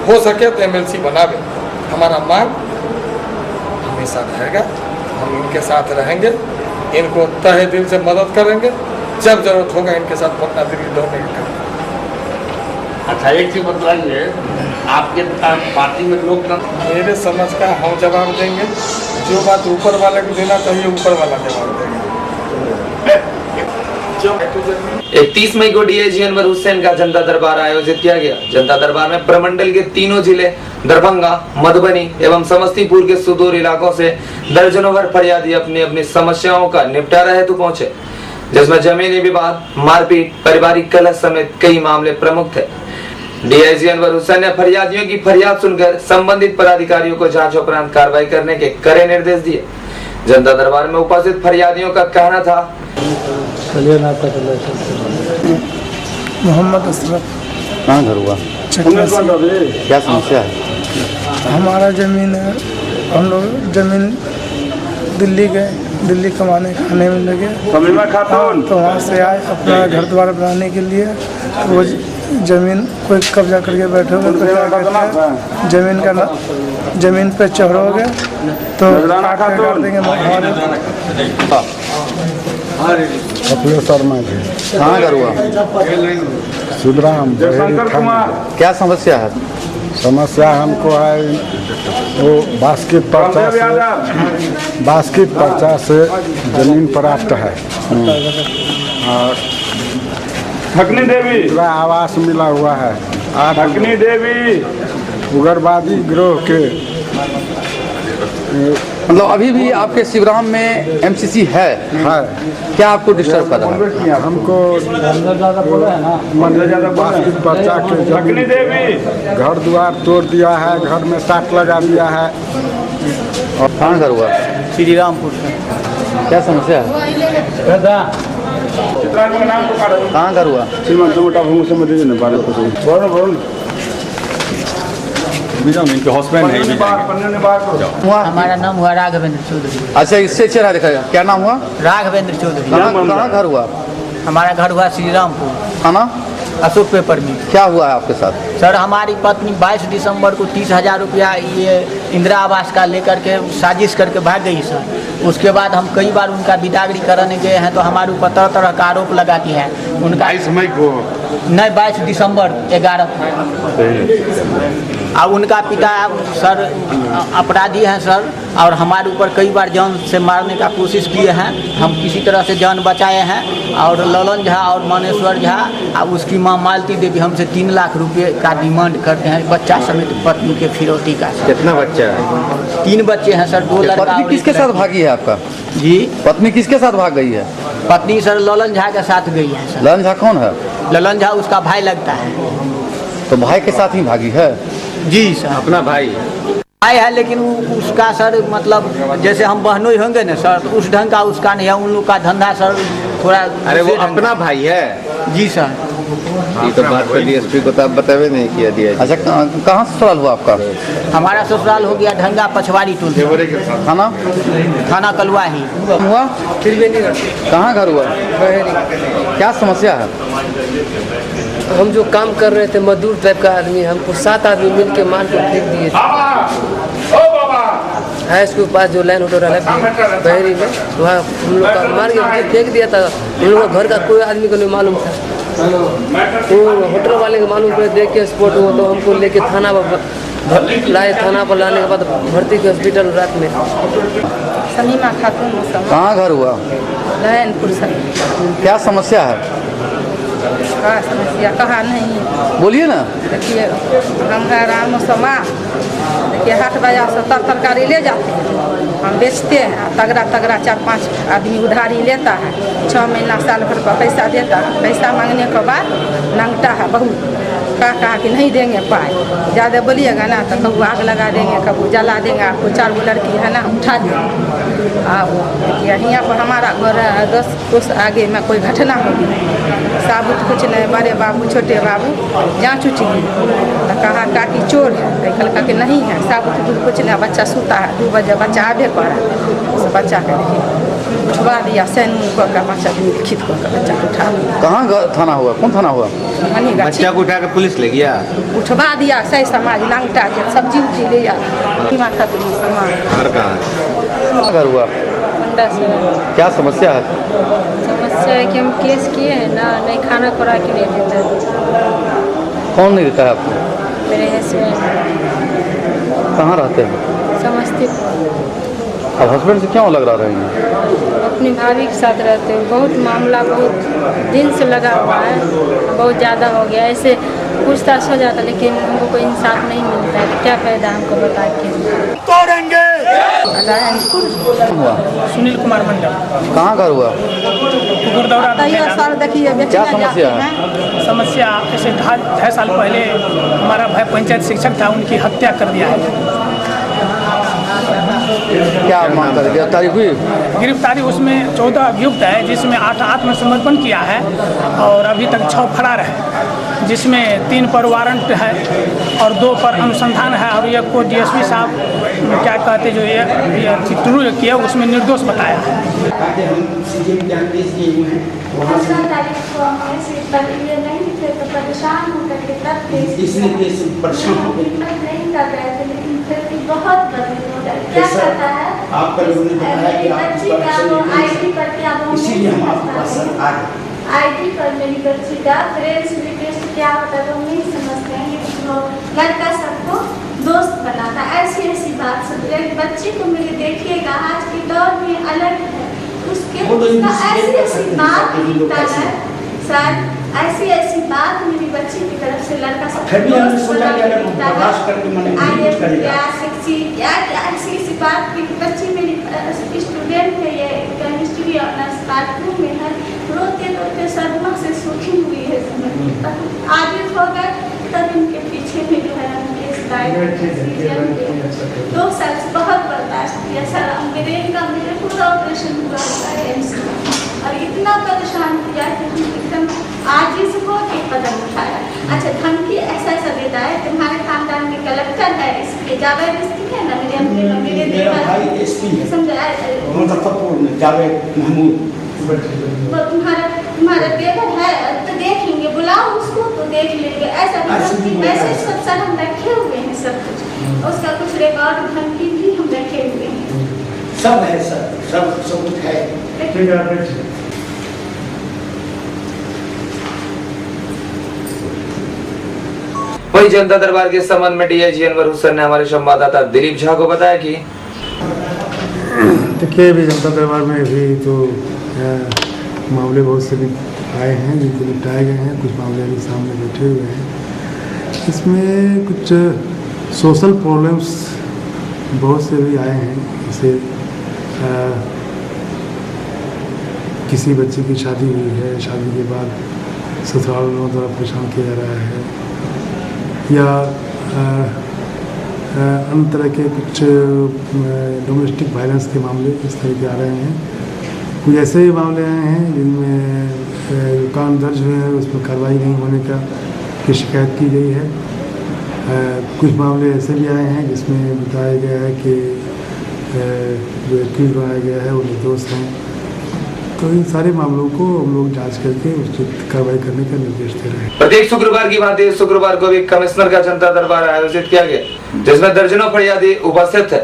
हो सके तो एमएलसी बनावे। हमारा मांग हमेशा रहेगा, हम इनके साथ रहेंगे, इनको तहे दिल से मदद करेंगे, जब जरूरत होगा इनके साथ पटना दिल्ली दौड़ने का काम। अच्छा, एक चीज बताएंगे, आपके पार्टी में लोग मेरे समझ का हम जवाब देंगे, जो बात ऊपर वाले को देना चाहिए ऊपर वाला जवाब देंगे। 31 मई को डीआईजी अनवर हुसैन का जनता दरबार आयोजित किया गया। जनता दरबार में प्रमंडल के तीनों जिले दरभंगा, मधुबनी एवं समस्तीपुर के सुदूर इलाकों से दर्जनों भर फरियादी अपनी अपनी समस्याओं का निपटारा हेतु पहुंचे, जिसमें जमीनी विवाद, मारपीट, पारिवारिक कलह समेत कई मामले प्रमुख थे। डीआईजी अनवर हुसैन ने फरियादियों की फरियाद सुनकर संबंधित पदाधिकारियों को जांच उपरांत कार्रवाई करने के कड़े निर्देश दिए। जनता दरबार में उपस्थित फरियादियों का कहना था, मोहम्मद अशरफ। कहाँ घर हुआ? क्या समस्या है? हमारा ज़मीन है, हम लोग ज़मीन दिल्ली गए, दिल्ली कमाने खाने में लगे, तो वहाँ से आए अपना घर द्वार बनाने के लिए। वो ज़मीन कोई कब्जा करके बैठे हुए, तो क्या कहते हैं ज़मीन पे चढ़ोगे तो काट देंगे हमारे। कपिल शर्मा जी। कहाँ घर हुआ? सुधराम। क्या समस्या है? समस्या हमको है वो बास्केट पर्चा से जमीन प्राप्त है और ठकनी देवी पूरा आवास मिला हुआ है। ठकनी देवी उग्रवादी गिरोह के मतलब अभी भी आपके शिवराम में एमसीसी है? क्या आपको डिस्टर्ब कर रहा है? हमको बास्केट पर्चा के जमीन घर द्वार तोड़ दिया है, घर में साट लगा दिया है। और कहाँ घर हुआ? श्री रामपुर। क्या समस्या है? कहाँ घर हुआ? हमारा नाम हुआ राघवेंद्र चौधरी। अच्छा, इससे चेहरा दिखाएगा। क्या नाम हुआ? राघवेंद्र चौधरी। कहाँ घर हुआ? हमारा घर हुआ श्री रामपुर, थाना अशोक पेपर में। क्या हुआ है आपके साथ? सर, हमारी पत्नी 22 दिसंबर को 30,000 रुपया ये इंदिरा आवास का लेकर के साजिश करके भाग गई सर। उसके बाद हम कई बार उनका बिदागरी कराने गए हैं, तो हमारे ऊपर तरह तरह का आरोप लगाती है। उनका 22 मई को नहीं, 22 दिसंबर 11 और उनका पिता सर अपराधी हैं सर, और हमारे ऊपर कई बार जान से मारने का कोशिश किए हैं। हम किसी तरह से जान बचाए हैं। और ललन झा और मानेश्वर झा और उसकी माँ मालती देवी हमसे 3 लाख रुपए का डिमांड करते हैं, बच्चा समेत पत्नी के फिरौती का। कितना बच्चा है? 3 बच्चे हैं सर, 2 लड़का। पत्नी किसके साथ भागी है आपका? जी, पत्नी किसके साथ भाग गई है? पत्नी सर ललन झा के साथ गई है सर। ललन झा कौन है? ललन झा उसका भाई लगता है। तो भाई के साथ ही भागी है? जी सर, अपना भाई है, लेकिन उसका सर मतलब जैसे हम बहनोई होंगे ना सर, तो उस ढंग का उसका नहीं है। उन लोग का धंधा सर थोड़ा। अरे वो अपना भाई है? जी सर। ये तो बात कर डीएसपी को तो आप बतावे नहीं किया दिया। अच्छा, कहाँ ससुराल हुआ आपका? हमारा ससुराल हो गया ढंगा पछवाड़ी टोल। थाना? थाना कलवा ही हुआ। कहाँ घर हुआ? क्या समस्या है? हम जो काम कर रहे थे, मजदूर टाइप का आदमी, हमको 7 आदमी मिल के मार कर फेंक दिए हाई स्कूल पास जो लाइन होटल रहा है बहरी में, वहाँ हम लोग का मार के फेंक दिया था। हम लोग घर का कोई आदमी को नहीं मालूम था, तो होटल वाले को मालूम पड़े। देख के स्पॉट हुआ तो हमको लेके थाना पर लाए। थाना पर लाने के बाद भर्ती के हॉस्पिटल रात में। समीमा खातून। कहाँ घर हुआ? लहनपुर सर। क्या समस्या है? हाँ, समस्या कहा नहीं, बोलिए ना। देखिए, हम है राम समा, देखिए हाट बाजार से तरकारी ले जाते हैं, हम बेचते हैं। तगड़ा 4-5 आदमी उधारी लेता है, 6 महीना साल भर का पैसा देता है। पैसा मांगने के बाद नंगटा है बहुत, कहा कि नहीं देंगे पाए, ज़्यादा बोलिएगा ना तो कभी आग लगा देंगे, कभी जला देंगे, आपको 4 गो लड़की है ना उठा देंगे। आप यहाँ पर हमारा घर 10 कोस आगे में कोई घटना होगी, साबुत कुछ नहीं, बड़े बाबू छोटे बाबू जाँच उच गई तो कहा काकी चोर है, कल कि नहीं है, साबुत कुछ नहीं, बच्चा सूता है, 2 बजे बच्चा आबे पड़ा, उस बच्चा के देखिए उठवा दिया, सैन का बच्चा लिखित कर बच्चा को उठा दिया। कहाँ थाना हुआ, कौन थाना हुआ? बच्चा को उठा के पुलिस ले गया, उठवा दिया, सही समाज लंगटा के सब्जी उब्जी ले जा घर कहाँ घर हुआ? से क्या समस्या है? समस्या है कि हम केस किए हैं ना, नहीं खाना खुरा के नहीं देता है। कौन नहीं देता है आपको? मेरे हस्बैंड। कहाँ रहते हैं? समस्तीपुर। अब हस्बैंड से क्यों लग रहे हैं? अपनी भाभी के साथ रहते हैं, बहुत मामला बहुत दिन से लगा हुआ है, बहुत ज़्यादा हो गया, ऐसे पूछताछ हो जाता लेकिन हमको कोई इंसाफ नहीं मिलता है, तो क्या फायदा हमको बता के। तोड़ेंगे। सुनील कुमार मंडल। कहाँ घर हुआ? देखिए क्या समस्या है? समस्या ऐसे 2.5 साल पहले हमारा भाई पंचायत शिक्षक था, उनकी हत्या कर दिया है। क्या मांग कर गिरफ्तारी हुई? गिरफ्तारी उसमें 14 अभियुक्त है, जिसमें 8 आत्मसमर्पण किया है और अभी तक 6 फरार है, जिसमें 3 पर वारंट है और 2 पर अनुसंधान है और एक को डीएसपी साहब क्या कहते जो ये ट्रू किया उसमें निर्दोष बताया है। बहुत क्या करता है आपका लोगों ने बताया कि आईडी पर क्या इसीलिए हम आपके पास आए। आईडी पर मेरी बच्ची का फ्रेंड्स रिक्वेस्ट क्या होता है तो नहीं समझते हैं, लड़का सबको दोस्त बनाता, ऐसी ऐसी बात सब बच्ची को मेरे देखिएगा आज के दौर में अलग है, उसके ऐसी ऐसी बात मिलता है सर, ऐसी ऐसी बात मेरी बच्ची की तरफ से लड़का सब ऐसी ऐसी बात की बच्ची मेरी स्टूडेंट है, ये केमिस्ट्री ऑनर्स पार्ट 2 में है, रोते रोते सदमा से सूखी हुई है, आगे हो गए तब इनके पीछे में जो है 2 साल से बहुत बर्दाश्त किया सर, मेरे पूरा ऑपरेशन हुआ है एम्स में और इतना परेशान किया कि हम एकदम आजिज़ हो के कदम उठाया। अच्छा धमकी ऐसा ऐसा देता है, तुम्हारे खानदान में कलेक्टर है, इसलिए जबरदस्ती है ना, मेरे भाई एसपी है मुजफ्फरपुर में जावेद महमूद, वो तुम्हारा देवर है तो देख लेंगे, बुलाओ उसको तो देख लेंगे, ऐसा मैसेज सब सर हम रखे हुए हैं, सब कुछ उसका कुछ रिकॉर्ड धमकी भी हम रखे हुए हैं, सब है सर, सब कुछ है। वही जनता दरबार के संबंध में डीआईजी अनवर हुसैन ने हमारे संवाददाता दिलीप झा को बताया कि देखिए अभी जनता दरबार में भी तो मामले बहुत से भी आए हैं जिनको निपटाए गए हैं, कुछ मामले अभी सामने बैठे हुए हैं, इसमें कुछ सोशल प्रॉब्लम्स बहुत से भी आए हैं, जैसे किसी बच्चे की शादी हुई है, शादी के बाद ससुराल वालों द्वारा परेशान किया जा रहा है, या अन्य तरह के कुछ डोमेस्टिक वायलेंस के मामले इस तरह के आ रहे हैं, कुछ ऐसे भी मामले आए हैं जिनमें कान दर्ज हुए हैं, उसमें कार्रवाई नहीं होने की शिकायत की गई है, कुछ मामले ऐसे भी आए हैं जिसमें बताया गया है कि जो एक्यूज बनाया गया है वो निर्दोष हैं, तो इन सारे मामलों को हम लोग जांच करके उचित कार्रवाई करने का निर्देश दे रहे हैं। प्रत्येक शुक्रवार की भांति शुक्रवार को भी कमिश्नर का जनता दरबार आयोजित किया गया, जिसमें दर्जनों फरियादी उपस्थित थे।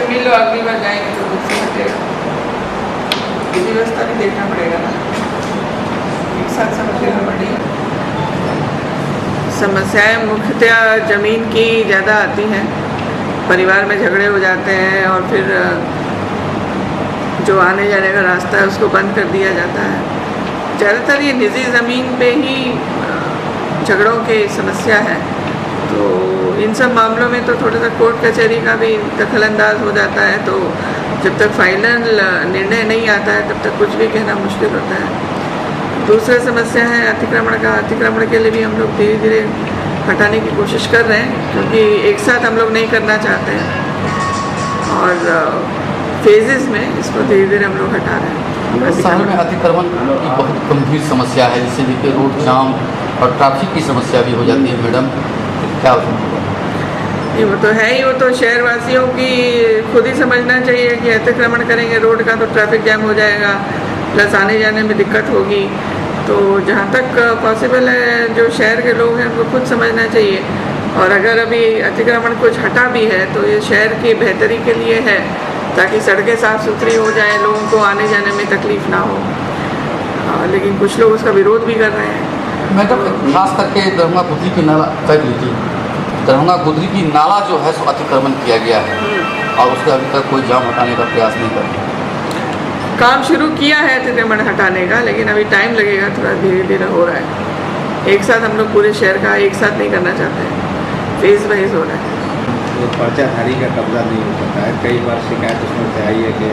जमीन लो अगली बार जाएंगे तो खुद से हटेगा। विधि व्यवस्था भी देखना पड़ेगा ना, एक साथ समझ लेना पड़ेगा। समस्याएं मुख्यतः जमीन की ज़्यादा आती हैं, परिवार में झगड़े हो जाते हैं और फिर जो आने जाने का रास्ता है उसको बंद कर दिया जाता है। ज़्यादातर ये निजी ज़मीन पे ही झगड़ों की समस्या है, तो इन सब मामलों में तो थोड़ा सा कोर्ट कचहरी का भी दखलंदाज हो जाता है, तो जब तक फाइनल निर्णय नहीं आता है तब तक कुछ भी कहना मुश्किल होता है। दूसरा समस्या है अतिक्रमण का। अतिक्रमण के लिए भी हम लोग धीरे धीरे हटाने की कोशिश कर रहे हैं, क्योंकि एक साथ हम लोग नहीं करना चाहते हैं और फेजेस में इसको धीरे धीरे हम लोग हटा रहे हैं। शहर में अतिक्रमण की बहुत गंभीर समस्या है, जिससे देखिए रोड जाम और ट्रैफिक की समस्या भी हो जाती है मैडम, क्या ये वो तो है ही, वो तो शहरवासियों की खुद ही समझना चाहिए कि अतिक्रमण करेंगे रोड का तो ट्रैफिक जैम हो जाएगा, प्लस आने जाने में दिक्कत होगी। तो जहाँ तक पॉसिबल है जो शहर के लोग हैं उनको खुद समझना चाहिए, और अगर अभी अतिक्रमण कुछ हटा भी है तो ये शहर की बेहतरी के लिए है, ताकि सड़कें साफ़ सुथरी हो जाएं, लोगों को आने जाने में तकलीफ़ ना हो। लेकिन कुछ लोग उसका विरोध भी कर रहे हैं। मैडम खास करके दरभंगा गुदरी की नाला तय लीजिए, दरभंगा गुदरी की नाला जो है सो अतिक्रमण किया गया है और उसका अभी तक कोई जाम हटाने का प्रयास नहीं कर रहा। काम शुरू किया है अतिक्रमण हटाने का, लेकिन अभी टाइम लगेगा, थोड़ा धीरे धीरे हो रहा है। एक साथ हम लोग पूरे शहर का एक साथ नहीं करना चाहते हैं, फेज वाइज हो रहा है। तो पर्चाधारी का कब्जा नहीं हो सकता है, कई बार शिकायत उसमें से आई है कि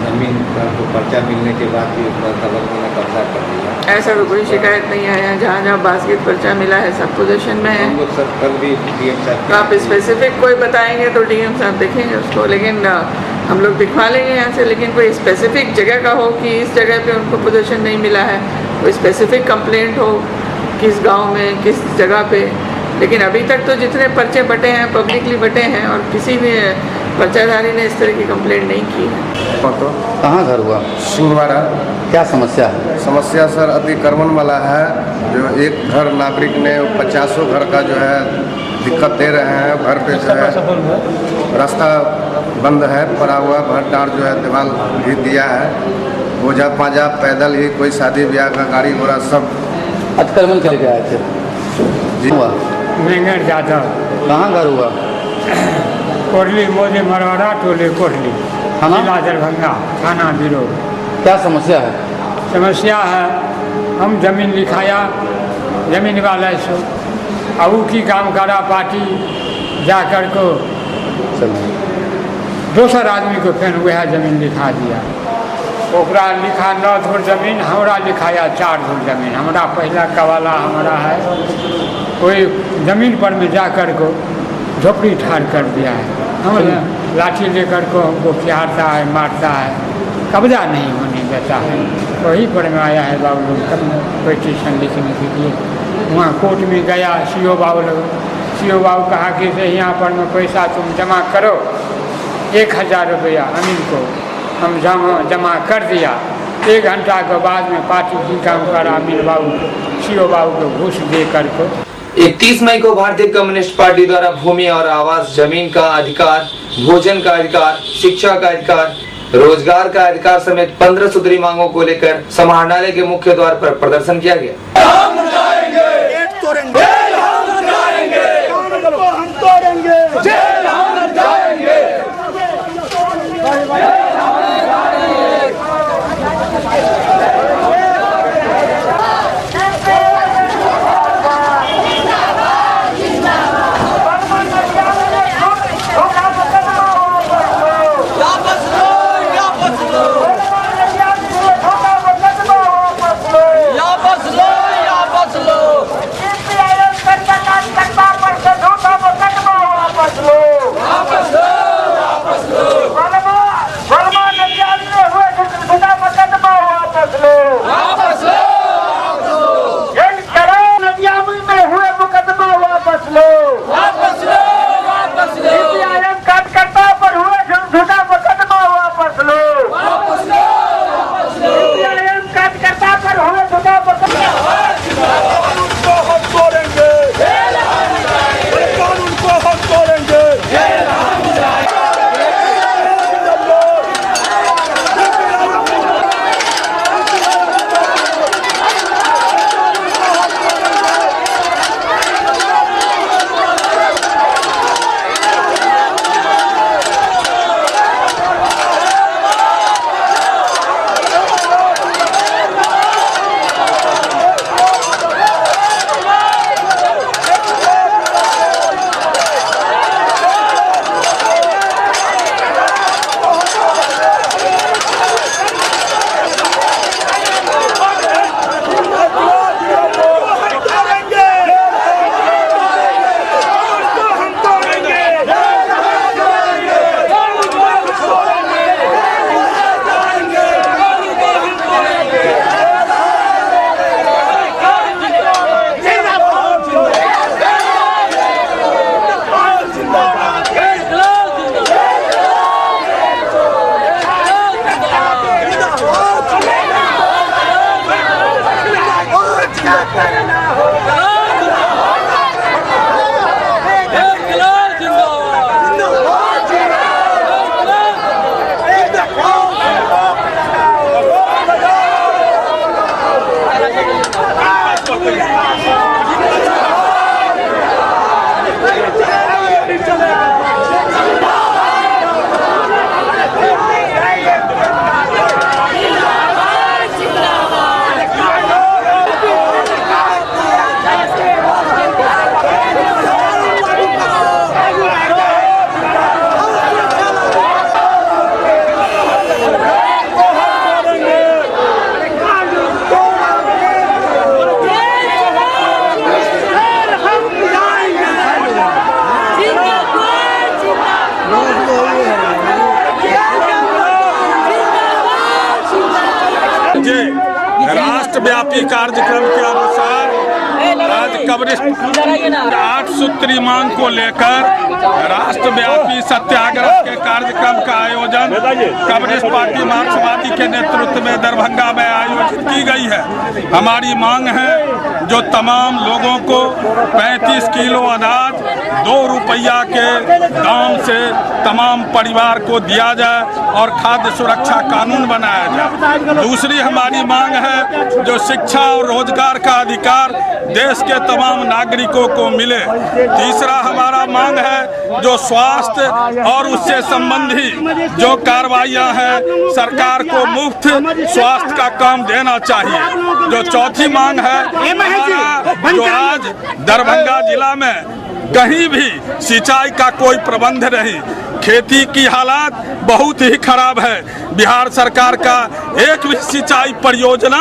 ज़मीन को पर्चा मिलने के बाद भी तबक्कों ने कब्जा कर दिया। ऐसा तो कोई शिकायत नहीं आया, जहाँ जहाँ बास्केट पर्चा मिला है सब पोजीशन में है। हम लोग सब कल भी डीएम साहब तो आप स्पेसिफिक कोई बताएंगे तो डीएम साहब देखेंगे उसको, लेकिन हम लोग दिखवा लेंगे यहाँ से। लेकिन कोई स्पेसिफिक जगह का हो कि इस जगह पे उनको पोजीशन नहीं मिला है, कोई स्पेसिफिक कंप्लेंट हो किस गांव में किस जगह पे। लेकिन अभी तक तो जितने पर्चे बटे हैं पब्लिकली बटे हैं और किसी भी पर्चाधारी ने इस तरह की कंप्लेंट नहीं की है। तो कहाँ घर हुआ? सुरवारा। क्या समस्या है? समस्या सर अतिक्रमण वाला है, जो एक घर नागरिक ने 50 घर का जो है दिक्कत दे रहे हैं। घर पे जो है रास्ता बंद है, पड़ा हुआ भर डार जो है दीवार भी दिया है, बोझा पाजा पैदल ही कोई शादी ब्याह का गाड़ी घोड़ा सब अतिक्रमण करके आए थे जी। हुआ मेंगर जादव। कहाँ घर हुआ? कोरली मोजे मरवाड़ा टोले कोरली, जिला दरभंगा, थाना बिरोड। क्या समस्या है? समस्या है हम जमीन लिखाया जमीन वाला सो अबू की काम करा पार्टी जाकर को दोसर आदमी को फिर वह जमीन लिखा दिया। ओकरा लिखा 9 धुर जमीन, हमरा लिखाया 4 धुर जमीन। हमारा पहला कवाला हमारा है, कोई ज़मीन पर में जाकर को झोपड़ी ठाड़ कर दिया है। हम लाठी लेकर को हमको खिहारता है, मारता है, कब्जा नहीं होने देता है। वहीं पर में आया है बाबू लोग पिटीशन लिखने के लिए। वहाँ कोर्ट में गया, सीओ बाबू लोग, सीओ बाबू कहा कि यहाँ पर में पैसा तुम जमा करो, 1000 रुपया अमीन को हम जमा कर दिया। 1 घंटा के बाद में पार्टी की काम करा अमीन बाबू को, सीओ बाबू को घूस दे कर को। 31 मई को भारतीय कम्युनिस्ट पार्टी द्वारा भूमि और आवास, जमीन का अधिकार, भोजन का अधिकार, शिक्षा का अधिकार, रोजगार का अधिकार समेत 15 सूत्री मांगों को लेकर समाहरणालय के मुख्य द्वार पर प्रदर्शन किया गया। लो व्यापी कार्यक्रम के अनुसार आज कम्युनिस्ट 8 सूत्री मांग को लेकर राष्ट्रव्यापी सत्याग्रह के कार्यक्रम का आयोजन कम्युनिस्ट पार्टी मार्क्सवादी के नेतृत्व में दरभंगा में आयोजित की गई है। हमारी मांग है जो तमाम लोगों को 35 किलो अनाज 2 रुपया के दाम से तमाम परिवार को दिया जाए और खाद्य सुरक्षा कानून बनाया जाए। दूसरी हमारी मांग है जो शिक्षा और रोजगार का अधिकार देश के तमाम नागरिकों को मिले। तीसरा हमारा मांग है जो स्वास्थ्य और उससे संबंधी जो कार्रवाइयां हैं सरकार को मुफ्त स्वास्थ्य का काम देना चाहिए। जो चौथी मांग है हमारा जो आज दरभंगा जिला में कहीं भी सिंचाई का कोई प्रबंध नहीं, खेती की हालात बहुत ही खराब है। बिहार सरकार का एक भी सिंचाई परियोजना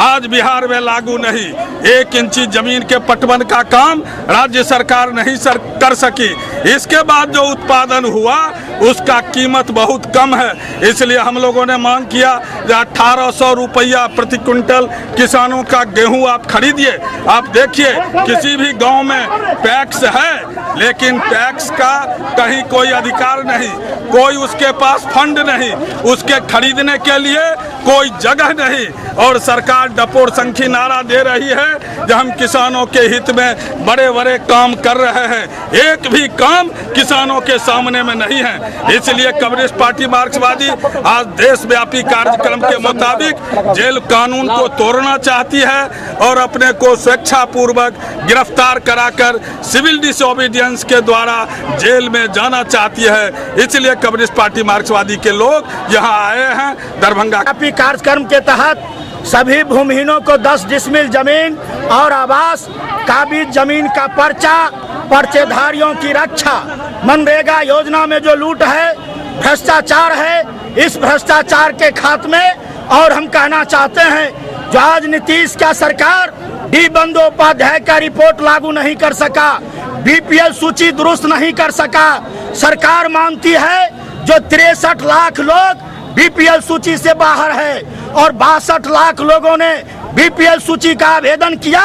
आज बिहार में लागू नहीं। 1 इंची जमीन के पटवन का काम राज्य सरकार नहीं कर सकी। इसके बाद जो उत्पादन हुआ उसका कीमत बहुत कम है। इसलिए हम लोगों ने मांग किया 1800 रुपया प्रति क्विंटल किसानों का गेहूं आप खरीदिए। आप देखिए किसी भी गांव में पैक्स है लेकिन टैक्स का कहीं कोई अधिकार नहीं, कोई उसके पास फंड नहीं, उसके खरीदने के लिए कोई जगह नहीं और सरकार डपोर संखी नारा दे रही है जो हम किसानों के हित में बड़े बड़े काम कर रहे हैं। एक भी काम किसानों के सामने में नहीं है। इसलिए कम्युनिस्ट पार्टी मार्क्सवादी आज देशव्यापी कार्यक्रम के मुताबिक जेल कानून को तोड़ना चाहती है और अपने को स्वेच्छापूर्वक गिरफ्तार कराकर सिविल डिसोबीडियंस के द्वारा जेल में जाना चाहती है। इसलिए कम्युनिस्ट पार्टी मार्क्सवादी के लोग यहाँ आए हैं। दरभंगा कार्यक्रम के तहत सभी भूमिहीनों को 10 डिसमिल जमीन और आवास, काबिज जमीन का पर्चा, पर्चेधारियों की रक्षा, मनरेगा योजना में जो लूट है, भ्रष्टाचार है, इस भ्रष्टाचार के खात्मे। और हम कहना चाहते हैं जो आज नीतीश का सरकार डी बंदोपाध्याय का रिपोर्ट लागू नहीं कर सका, बीपीएल सूची दुरुस्त नहीं कर सका। सरकार मानती है जो 63 लाख लोग बीपीएल सूची से बाहर है और 62 लाख लोगों ने बीपीएल सूची का आवेदन किया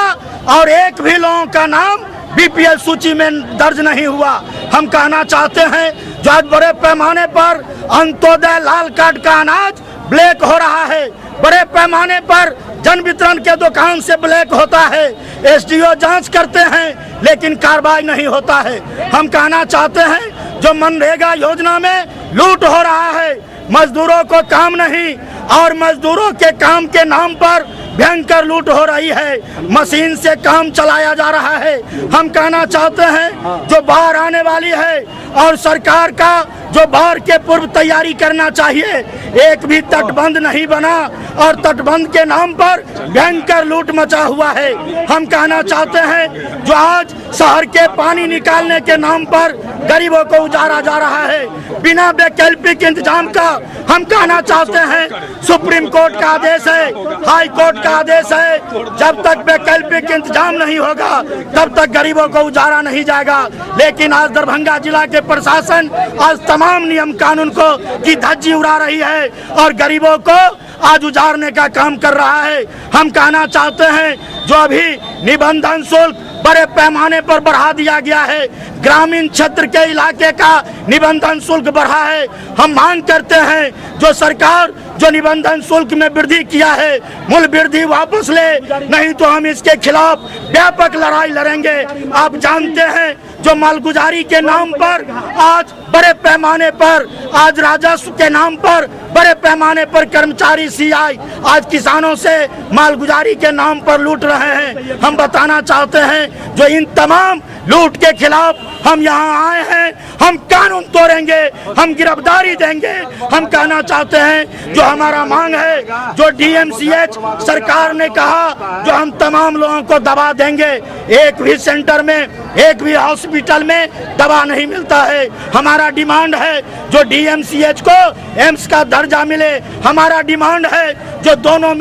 और एक भी लोगों का नाम बीपीएल सूची में दर्ज नहीं हुआ। हम कहना चाहते हैं जो आज बड़े पैमाने पर अंत्योदय लाल कार्ड का अनाज ब्लैक हो रहा है, बड़े पैमाने पर जन वितरण के दुकान से ब्लैक होता है, एसडीओ जांच करते हैं लेकिन कार्रवाई नहीं होता है। हम कहना चाहते हैं जो मनरेगा योजना में लूट हो रहा है, मजदूरों को काम नहीं और मजदूरों के काम के नाम पर भयंकर लूट हो रही है, मशीन से काम चलाया जा रहा है। हम कहना चाहते हैं जो बाढ़ आने वाली है और सरकार का जो बाढ़ के पूर्व तैयारी करना चाहिए, एक भी तटबंध नहीं बना और तटबंध के नाम पर भयंकर लूट मचा हुआ है। हम कहना चाहते हैं जो आज शहर के पानी निकालने के नाम पर गरीबों को उजाड़ा जा रहा है बिना वैकल्पिक इंतजाम का। हम कहना चाहते हैं सुप्रीम कोर्ट का आदेश है, हाई कोर्ट का आदेश है, जब तक वैकल्पिक इंतजाम नहीं होगा तब तक गरीबों को उजाड़ा नहीं जाएगा। लेकिन आज दरभंगा जिला के प्रशासन आज तमाम नियम कानून को की धज्जी उड़ा रही है और गरीबों को आज उजाड़ने का काम कर रहा है। हम कहना चाहते हैं जो अभी निबंधन शुल्क बड़े पैमाने पर बढ़ा दिया गया है, ग्रामीण क्षेत्र के इलाके का निबंधन शुल्क बढ़ा है। हम मांग करते हैं जो सरकार जो निबंधन शुल्क में वृद्धि किया है मूल वृद्धि वापस ले, नहीं तो हम इसके खिलाफ व्यापक लड़ाई लड़ेंगे। आप जानते हैं जो मालगुजारी के नाम पर आज बड़े पैमाने पर आज राजस्व के नाम पर बड़े पैमाने पर कर्मचारी सीआई आज किसानों से मालगुजारी के नाम पर लूट रहे हैं। हम बताना चाहते हैं जो इन तमाम लूट के खिलाफ हम यहाँ आए हैं, हम कानून तोड़ेंगे, हम गिरफ्तारी देंगे। हम कहना चाहते हैं जो हमारा मांग है जो डीएमसीएच सरकार ने कहा जो हम तमाम लोगों को दवा देंगे, एक भी सेंटर में एक भी हॉस्पिटल में दवा नहीं मिलता है। हमारा डिमांड है जो डीएमसीएच को एम्स का दर्जा मिले। हमारा डिमांड है जो दोनों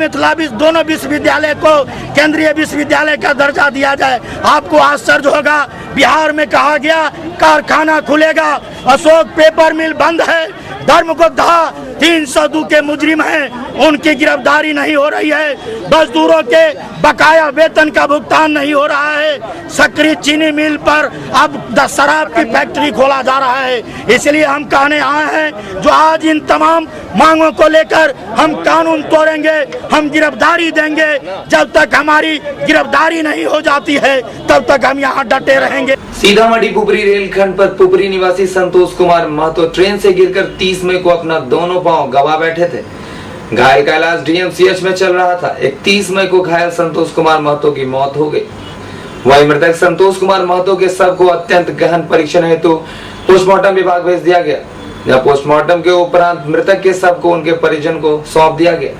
विश्वविद्यालय को केंद्रीय विश्वविद्यालय का दर्जा दिया जाए। आपको आश्चर्य होगा बिहार में कहा गया कारखाना खुलेगा, अशोक पेपर मिल बंद है, धर्मगुप्ता 302 के मुजरिम हैं, उनकी गिरफ्तारी नहीं हो रही है। मजदूरों के बकाया वेतन का भुगतान नहीं हो रहा है। सक्रिय चीनी मिल पर अब शराब की फैक्ट्री खोला जा रहा है। इसलिए हम कहने आए हैं, जो आज इन तमाम मांगों को लेकर हम कानून तोड़ेंगे, हम गिरफ्तारी देंगे। जब तक हमारी गिरफ्तारी नहीं हो जाती है तब तक हम यहाँ डटे रहेंगे। सीतामढ़ी पुपरी रेलखंड पर पुपरी निवासी संतोष कुमार महतो ट्रेन से गिरकर 30 मई को अपना दोनों पांव गवा बैठे थे। घायल का इलाज डीएमसीएच में चल रहा था। 31 मई को घायल संतोष कुमार महतो की मौत हो गई। वहीं मृतक संतोष कुमार महतो के शव को अत्यंत गहन परीक्षण हेतु पोस्टमार्टम विभाग भेज दिया गया। जब पोस्टमार्टम के उपरांत मृतक के शव को उनके परिजन को सौंप दिया गया।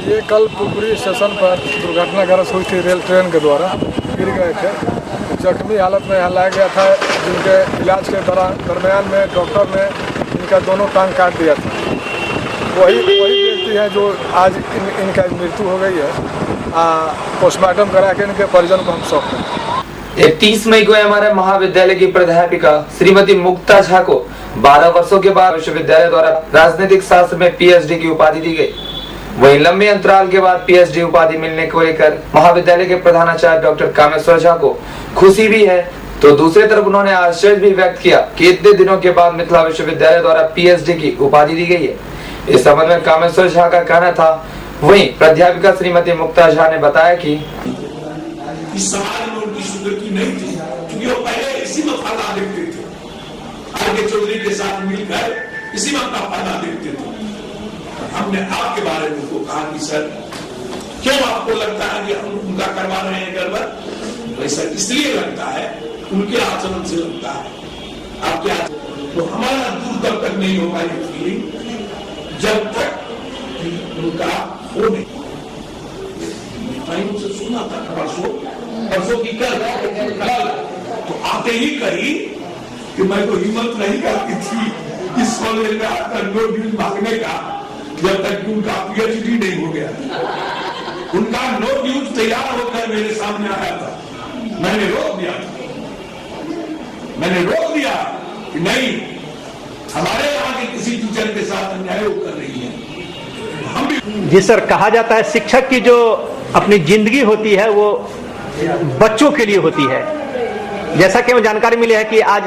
ये कल पुपरी स्टेशन पर दुर्घटनाग्रस्त हुई थी। रेल ट्रेन के द्वारा गिर गए थे। जख्मी हालत में यहाँ लाया गया था, जिनके इलाज के दरमियान में डॉक्टर ने इनका दोनों टांग काट दिया था। वही व्यक्ति है जो आज इनका मृत्यु हो गई है। पोस्टमार्टम करा के इनके परिजन को हम सौंपते हैं। 31 मई को हमारे महाविद्यालय की प्राध्यापिका श्रीमती मुक्ता झा को 12 वर्षों के बाद विश्वविद्यालय द्वारा राजनीतिक शास्त्र में पीएचडी की उपाधि दी गई। वहीं लंबे अंतराल के बाद पीएचडी उपाधि मिलने को लेकर महाविद्यालय के प्रधानाचार्य डॉक्टर कामेश्वर झा को खुशी भी है, तो दूसरी तरफ उन्होंने आश्चर्य भी व्यक्त किया कि इतने दिनों के बाद मिथिला विश्वविद्यालय द्वारा पीएचडी की उपाधि दी गई है। इस संबंध में कामेश्वर झा का कहना था। वहीं प्राध्यापिका श्रीमती मुक्ता झा ने बताया कि समाज में उनकी स्वीकृति नहीं थी, क्योंकि वो पहले इसी में फायदा देखते थे। आगे चौधरी के साथ मिलकर इसी में अपना फायदा देखते थे। हमने आपके बारे में उनको कहा कि सर, क्यों आपको लगता है कि हम उनका करवा रहे हैं गड़बड़? वैसा इसलिए लगता है, उनके आचरण से लगता है। आपके आचरण तो हमारा दूर तक तक नहीं होगा ये फीलिंग जब तक उनका हो नहीं। उनसे सुना था परसों की कल तो आते ही कही कि मैं तो हिम्मत नहीं करती थी इस कॉलेज में आकर नो ड्यूज मांगने का, जब तक उनका पीएचडी नहीं हो गया। उनका नो ड्यूज तैयार होकर मेरे सामने आया था। मैंने रोक दिया कि नहीं, हमारे यहाँ के किसी टीचर के साथ अन्याय कर रही है। हम भी जी सर, कहा जाता है शिक्षक की जो अपनी जिंदगी होती है वो बच्चों के लिए होती है। जैसा कि हमें जानकारी मिली है कि आज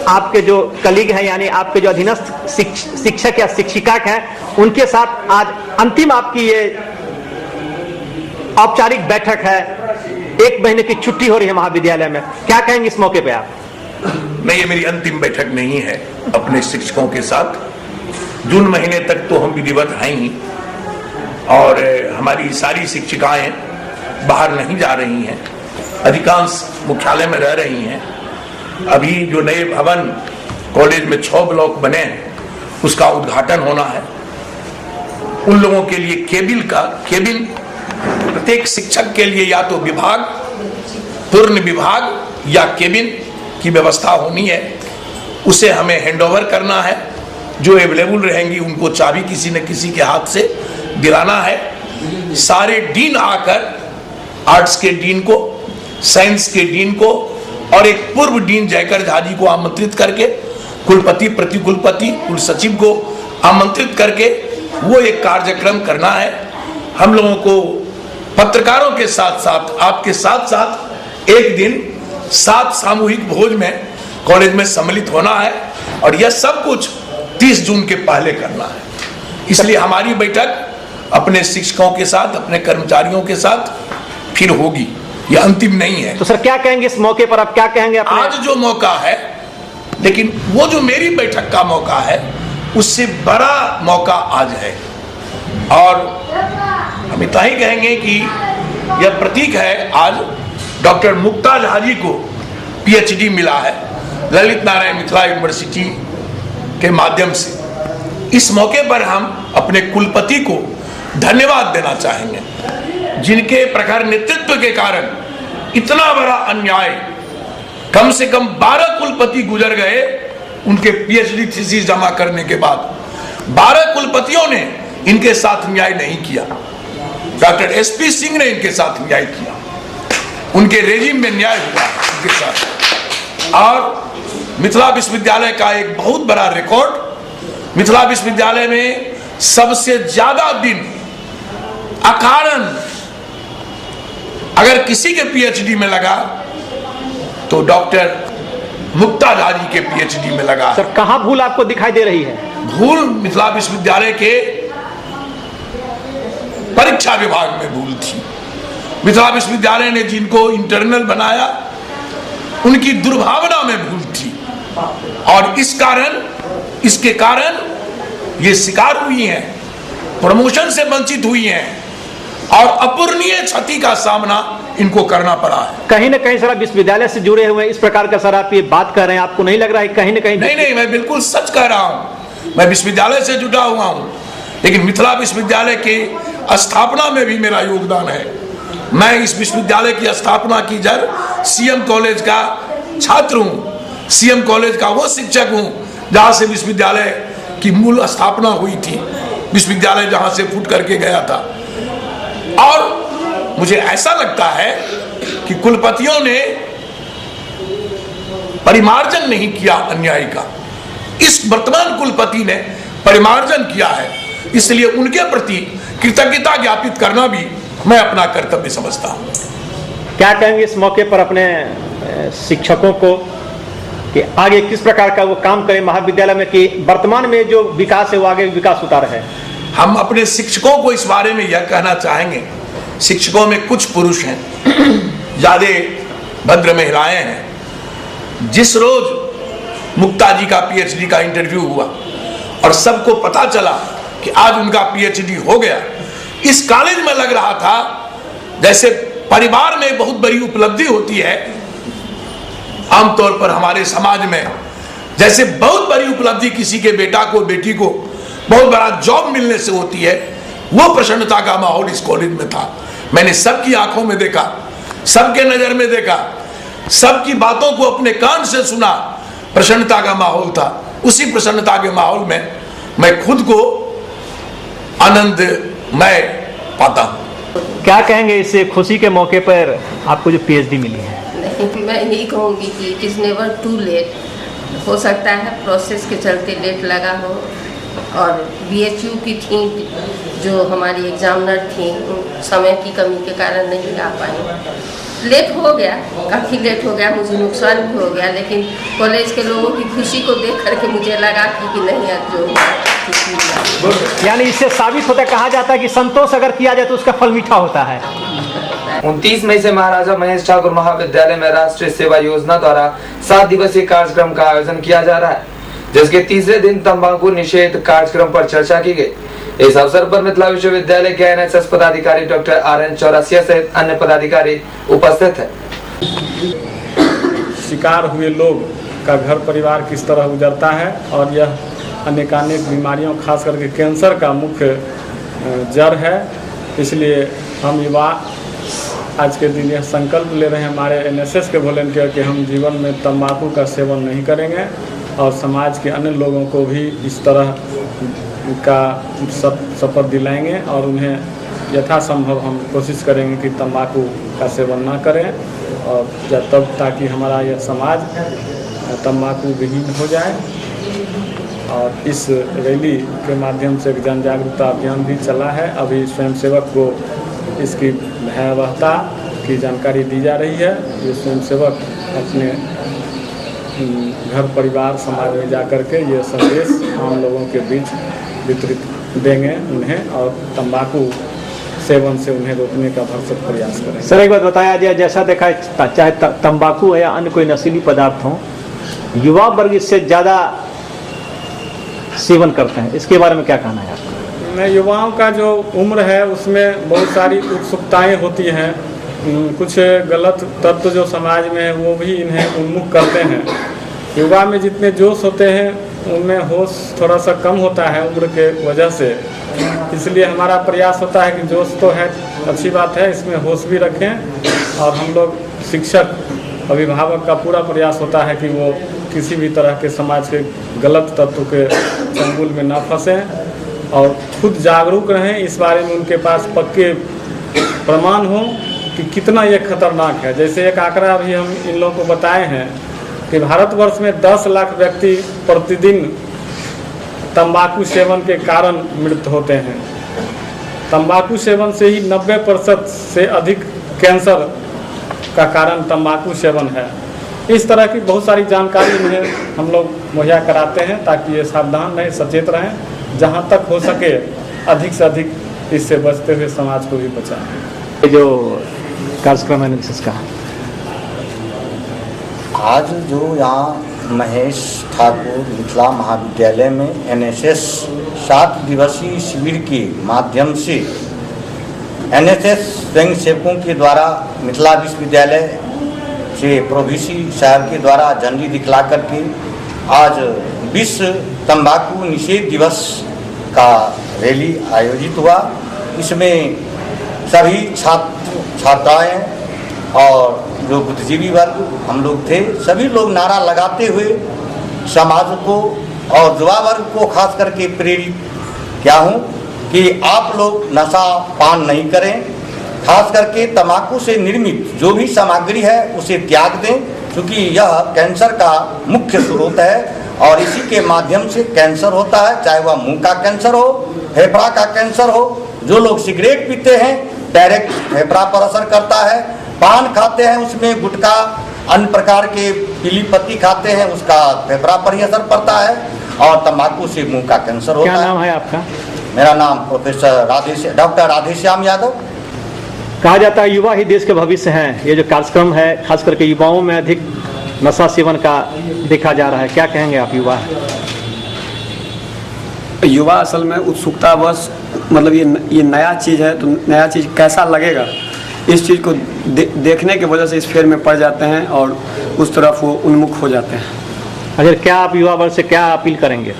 आपके जो कलीग हैं, यानी आपके जो अधीनस्थ शिक्षक या शिक्षिका हैं, उनके साथ आज अंतिम आपकी ये औपचारिक बैठक है। 1 महीने की छुट्टी हो रही है महाविद्यालय में, क्या कहेंगे इस मौके पे आप? नहीं, ये मेरी अंतिम बैठक नहीं है अपने शिक्षकों के साथ। जून महीने तक तो हम विधिवत हैं ही, और हमारी सारी शिक्षिकाएं बाहर नहीं जा रही हैं, अधिकांश मुख्यालय में रह रही हैं। अभी जो नए भवन कॉलेज में 6 ब्लॉक बने हैं, उसका उद्घाटन होना है। उन लोगों के लिए केबिन प्रत्येक शिक्षक के लिए या तो विभाग, पूर्ण विभाग या केबिन की व्यवस्था होनी है। उसे हमें हैंडओवर करना है। जो अवेलेबल रहेंगी उनको चाबी किसी न किसी के हाथ से दिलाना है। सारे डीन आकर, आर्ट्स के डीन को, साइंस के डीन को और एक पूर्व डीन जयकर झा जी को आमंत्रित करके, कुलपति, प्रतिकुलपति, कुल सचिव को आमंत्रित करके वो एक कार्यक्रम करना है। हम लोगों को पत्रकारों के साथ साथ, आपके साथ साथ एक दिन 7 सामूहिक भोज में कॉलेज में सम्मिलित होना है, और यह सब कुछ 30 जून के पहले करना है। इसलिए हमारी बैठक अपने शिक्षकों के साथ, अपने कर्मचारियों के साथ फिर होगी, यह अंतिम नहीं है। तो सर क्या कहेंगे इस मौके पर, आप क्या कहेंगे अपने? आज जो मौका है, लेकिन वो जो मेरी बैठक का मौका है, उससे बड़ा मौका आज है। और हम इतना ही कहेंगे कि यह प्रतीक है, आज डॉक्टर मुक्ता झा जी को पीएचडी मिला है ललित नारायण मिथिला यूनिवर्सिटी के माध्यम से। इस मौके पर हम अपने कुलपति को धन्यवाद देना चाहेंगे, जिनके प्रखर नेतृत्व के कारण इतना बड़ा अन्याय, कम से कम 12 कुलपति गुजर गए उनके पीएचडी थीसिस जमा करने के बाद। 12 कुलपतियों ने इनके साथ न्याय नहीं किया। डॉक्टर एसपी सिंह ने इनके साथ न्याय किया, उनके रेजिम में न्याय हुआ उनके साथ। और मिथिला विश्वविद्यालय का एक बहुत बड़ा रिकॉर्ड, मिथिला विश्वविद्यालय में सबसे ज्यादा दिन अकारण अगर किसी के पीएचडी में लगा तो डॉक्टर मुक्ता झा जी के पीएचडी में लगा। सर कहां भूल आपको दिखाई दे रही है? भूल मिथिला विश्वविद्यालय के परीक्षा विभाग में भूल थी। मिथिला विश्वविद्यालय ने जिनको इंटरनल बनाया उनकी दुर्भावना में भूल थी, और इसके कारण ये शिकार हुई हैं, प्रमोशन से वंचित हुई हैं और अपूरणीय क्षति का सामना इनको करना पड़ा है। कहीं ना कहीं सर विश्वविद्यालय से जुड़े हुए इस प्रकार का सर आप ये बात कर रहे हैं, आपको नहीं लग रहा है कहीं ना कहीं? नहीं, मैं बिल्कुल सच कह रहा हूं। मैं विश्वविद्यालय से जुड़ा हुआ हूं, लेकिन मिथिला विश्वविद्यालय के स्थापना में भी मेरा योगदान है। मैं इस विश्वविद्यालय की स्थापना की जड़ सीएम कॉलेज का छात्र हूं, सीएम कॉलेज का वो शिक्षक हूं जहां से विश्वविद्यालय की मूल स्थापना हुई थी, विश्वविद्यालय जहां से फूट करके गया था। और मुझे ऐसा लगता है कि कुलपतियों ने परिमार्जन नहीं किया अन्याय का, इस वर्तमान कुलपति ने परिमार्जन किया है, इसलिए उनके प्रति कृतज्ञता ज्ञापित करना भी मैं अपना कर्तव्य समझता हूं। क्या कहेंगे इस मौके पर अपने शिक्षकों को कि आगे किस प्रकार का वो काम करें महाविद्यालय में, कि वर्तमान में जो विकास है वो आगे विकास होता रहे? हम अपने शिक्षकों को इस बारे में यह कहना चाहेंगे, शिक्षकों में कुछ पुरुष हैं, ज्यादा भद्र महिलाएं हैं। जिस रोज मुक्ता जी का पीएचडी का इंटरव्यू हुआ और सबको पता चला कि आज उनका पीएचडी हो गया, इस कॉलेज में लग रहा था जैसे परिवार में बहुत बड़ी उपलब्धि होती है। आमतौर पर हमारे समाज में जैसे बहुत बड़ी उपलब्धि किसी के बेटा को बेटी को बहुत बड़ा जॉब मिलने से होती है, वो प्रसन्नता का माहौल इस कॉलेज में था। मैंने सबकी आंखों में देखा, सबके नजर में देखा, सबकी बातों को अपने कान से सुना, प्रसन्नता का माहौल था। उसी प्रसन्नता के माहौल में मैं खुद को आनंद मैं पाता हूं। क्या कहेंगे इससे खुशी के मौके पर आपको जो पीएचडी मिली है? मैं यही कहूँगी कि it is never too late. हो सकता है प्रोसेस के चलते लेट लगा हो, और बीएचयू की थी जो हमारी एग्जामिनर थी, समय की कमी के कारण नहीं आ पाई। लेट हो गया, काफ़ी लेट हो गया, मुझे नुकसान भी हो गया, लेकिन कॉलेज के लोगों की खुशी को देख करके मुझे लगा कि नहीं जो यानी इससे साबित होता है, कहा जाता है कि संतोष अगर किया जाए तो उसका फल मीठा होता है। 29 मई से महाराजा महेश ठाकुर महाविद्यालय में राष्ट्रीय सेवा योजना द्वारा 7 दिवसीय कार्यक्रम का आयोजन किया जा रहा है, जिसके तीसरे दिन तंबाकू निषेध कार्यक्रम पर चर्चा की गई। इस अवसर पर मिथिला विश्वविद्यालय के एनएसएस पदाधिकारी डॉक्टर RN चौरसिया सहित अन्य पदाधिकारी उपस्थित है। शिकार हुए लोग का घर परिवार किस तरह गुजरता है, और यह अनेकानेक बीमारियों खास करके कैंसर का मुख्य जड़ है। इसलिए हम युवा आज के दिन यह संकल्प ले रहे हैं हमारे एनएसएस के वॉलंटियर कि हम जीवन में तंबाकू का सेवन नहीं करेंगे, और समाज के अन्य लोगों को भी इस तरह का शपथ दिलाएंगे, और उन्हें यथासंभव हम कोशिश करेंगे कि तंबाकू का सेवन ना करें, और तब ताकि हमारा यह समाज तंबाकू विहीन हो जाए। और इस रैली के माध्यम से एक जन जागरूकता अभियान भी चला है। अभी स्वयंसेवक को इसकी भयावहता की जानकारी दी जा रही है। ये स्वयंसेवक अपने घर परिवार समाज में जाकर के ये संदेश आम लोगों के बीच वितरित देंगे उन्हें, और तंबाकू सेवन से उन्हें रोकने का भरसक प्रयास करेंगे। सर एक बात बताया जाए, जैसा देखा है चाहे तंबाकू है या अन्य कोई नशीली पदार्थ हो, युवा वर्ग इससे ज़्यादा सेवन करते हैं, इसके बारे में क्या कहना है आपका? युवाओं का जो उम्र है उसमें बहुत सारी उत्सुकताएं होती हैं, कुछ गलत तत्व जो समाज में है वो भी इन्हें उन्मुख करते हैं। युवा में जितने जोश होते हैं उनमें होश थोड़ा सा कम होता है उम्र के वजह से, इसलिए हमारा प्रयास होता है कि जोश तो है, अच्छी बात है, इसमें होश भी रखें। और हम लोग शिक्षक अभिभावक का पूरा प्रयास होता है कि वो किसी भी तरह के समाज के गलत तत्व के चंगुल में ना फंसें और खुद जागरूक रहें। इस बारे में उनके पास पक्के प्रमाण हो कि कितना ये खतरनाक है। जैसे एक आंकड़ा अभी हम इन लोगों को बताए हैं कि भारतवर्ष में 10 लाख व्यक्ति प्रतिदिन तंबाकू सेवन के कारण मृत होते हैं। तंबाकू सेवन से ही 90% से अधिक कैंसर का कारण तंबाकू सेवन है। इस तरह की बहुत सारी जानकारी इन्हें हम लोग मुहैया कराते हैं ताकि ये सावधान रहें, सचेत रहें, जहाँ तक हो सके अधिक से अधिक इससे बचते हुए समाज को भी बचाएं। जो कार्यक्रम है इसका आज जो यहाँ महेश ठाकुर मिथिला महाविद्यालय में एनएसएस 7 दिवसीय शिविर के माध्यम से एनएसएस स्वयंसेवकों के द्वारा मिथिला विश्वविद्यालय से प्रोविसी साहब के द्वारा झंडी दिखला करके आज विश्व तंबाकू निषेध दिवस का रैली आयोजित हुआ। इसमें सभी छात्राएं और जो बुद्धिजीवी वर्ग हम लोग थे, सभी लोग नारा लगाते हुए समाज को और युवा वर्ग को खास करके प्रेरित किया हूँ कि आप लोग नशा पान नहीं करें, खास करके तंबाकू से निर्मित जो भी सामग्री है उसे त्याग दें, क्योंकि यह कैंसर का मुख्य स्रोत है और इसी के माध्यम से कैंसर होता है, चाहे वह मुंह का कैंसर हो, फेफड़ा का कैंसर हो। जो लोग सिगरेट पीते हैं डायरेक्ट फेफड़ा पर असर करता है, पान खाते हैं उसमें गुटखा अन्य प्रकार के पीली पत्ती खाते हैं उसका फेफड़ा पर ही असर पड़ता है और तंबाकू से मुंह का कैंसर होता है। क्या नाम है आपका? मेरा नाम प्रोफेसर डॉक्टर राधेश्याम यादव। कहा जाता है युवा ही देश के भविष्य हैं। ये जो कार्यक्रम है खास करके युवाओं में अधिक नशा सेवन का देखा जा रहा है, क्या कहेंगे आप? युवा असल में उत्सुकतावश मतलब ये नया चीज़ है तो नया चीज़ कैसा लगेगा इस चीज़ को देखने की वजह से इस फेर में पड़ जाते हैं और उस तरफ वो उन्मुख हो जाते हैं। अच्छा, क्या आप युवा वर्ग से क्या अपील करेंगे?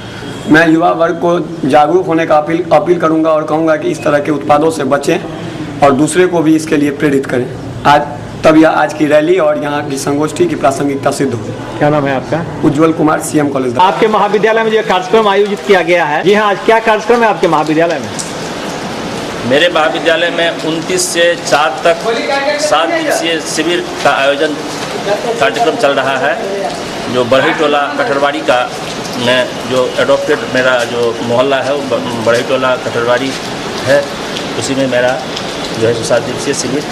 मैं युवा वर्ग को जागरूक होने का अपील करूंगा और कहूंगा कि इस तरह के उत्पादों से बचें और दूसरे को भी इसके लिए प्रेरित करें। आज की रैली और यहाँ की संगोष्ठी की प्रासंगिकता सिद्ध हो। क्या नाम है आपका? उज्जवल कुमार, सीएम कॉलेज। आपके महाविद्यालय में जो कार्यक्रम आयोजित किया गया है, जी हाँ, आज क्या कार्यक्रम है आपके महाविद्यालय में? मेरे महाविद्यालय में 29 से 4 तक 7 दिवसीय शिविर का आयोजन कार्यक्रम चल रहा है। जो बढ़ई टोला कठरवाड़ी का जो एडॉप्टेड मेरा जो मोहल्ला है वो बढ़ई टोला कठरवाड़ी है, उसी में मेरा जो है 7 दिवसीय शिविर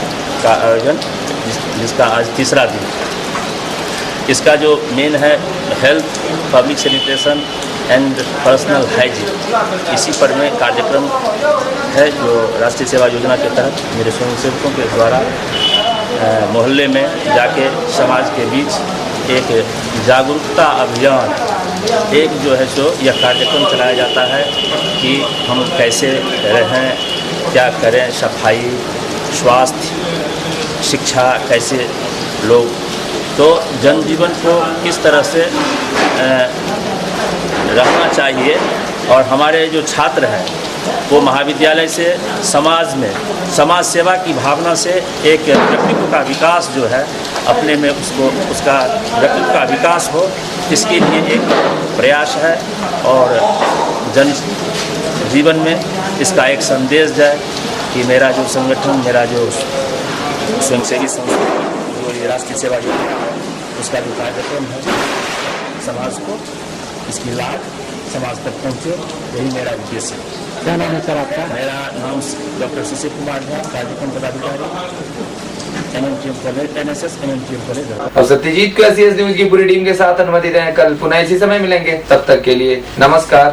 का आयोजन जिसका आज तीसरा दिन। इसका जो मेन है health, public sanitation and personal hygiene, इसी पर में कार्यक्रम है जो राष्ट्रीय सेवा योजना के तहत मेरे स्वयंसेवकों के द्वारा मोहल्ले में जाके समाज के बीच एक जागरूकता अभियान एक जो है सो यह कार्यक्रम चलाया जाता है कि हम कैसे रहें, क्या करें, सफाई, स्वास्थ्य, शिक्षा, कैसे लोग तो जनजीवन को किस तरह से रहना चाहिए और हमारे जो छात्र हैं वो महाविद्यालय से समाज में समाज सेवा की भावना से एक व्यक्तित्व का विकास जो है अपने में उसका व्यक्तित्व का विकास हो, इसके लिए एक प्रयास है और जन जीवन में इसका एक संदेश जाए कि मेरा जो संगठन, मेरा जो स्वयंसेवी संस्था जो ये राष्ट्रीय सेवा योजना है उसका जो कार्यक्रम है समाज को इसकी लाभ समाज तक पहुँचे, यही मेरा उद्देश्य है। क्या नाम है सर आपका? मेरा नाम डॉक्टर शिशिर कुमार है, कार्यक्रम पदाधिकारी MMTM college, NSS MMTM college. और सत्यजीत को एसएस न्यूज की पूरी टीम के साथ अनुमति दें। कल पुनः इसी समय मिलेंगे, तब तक के लिए नमस्कार।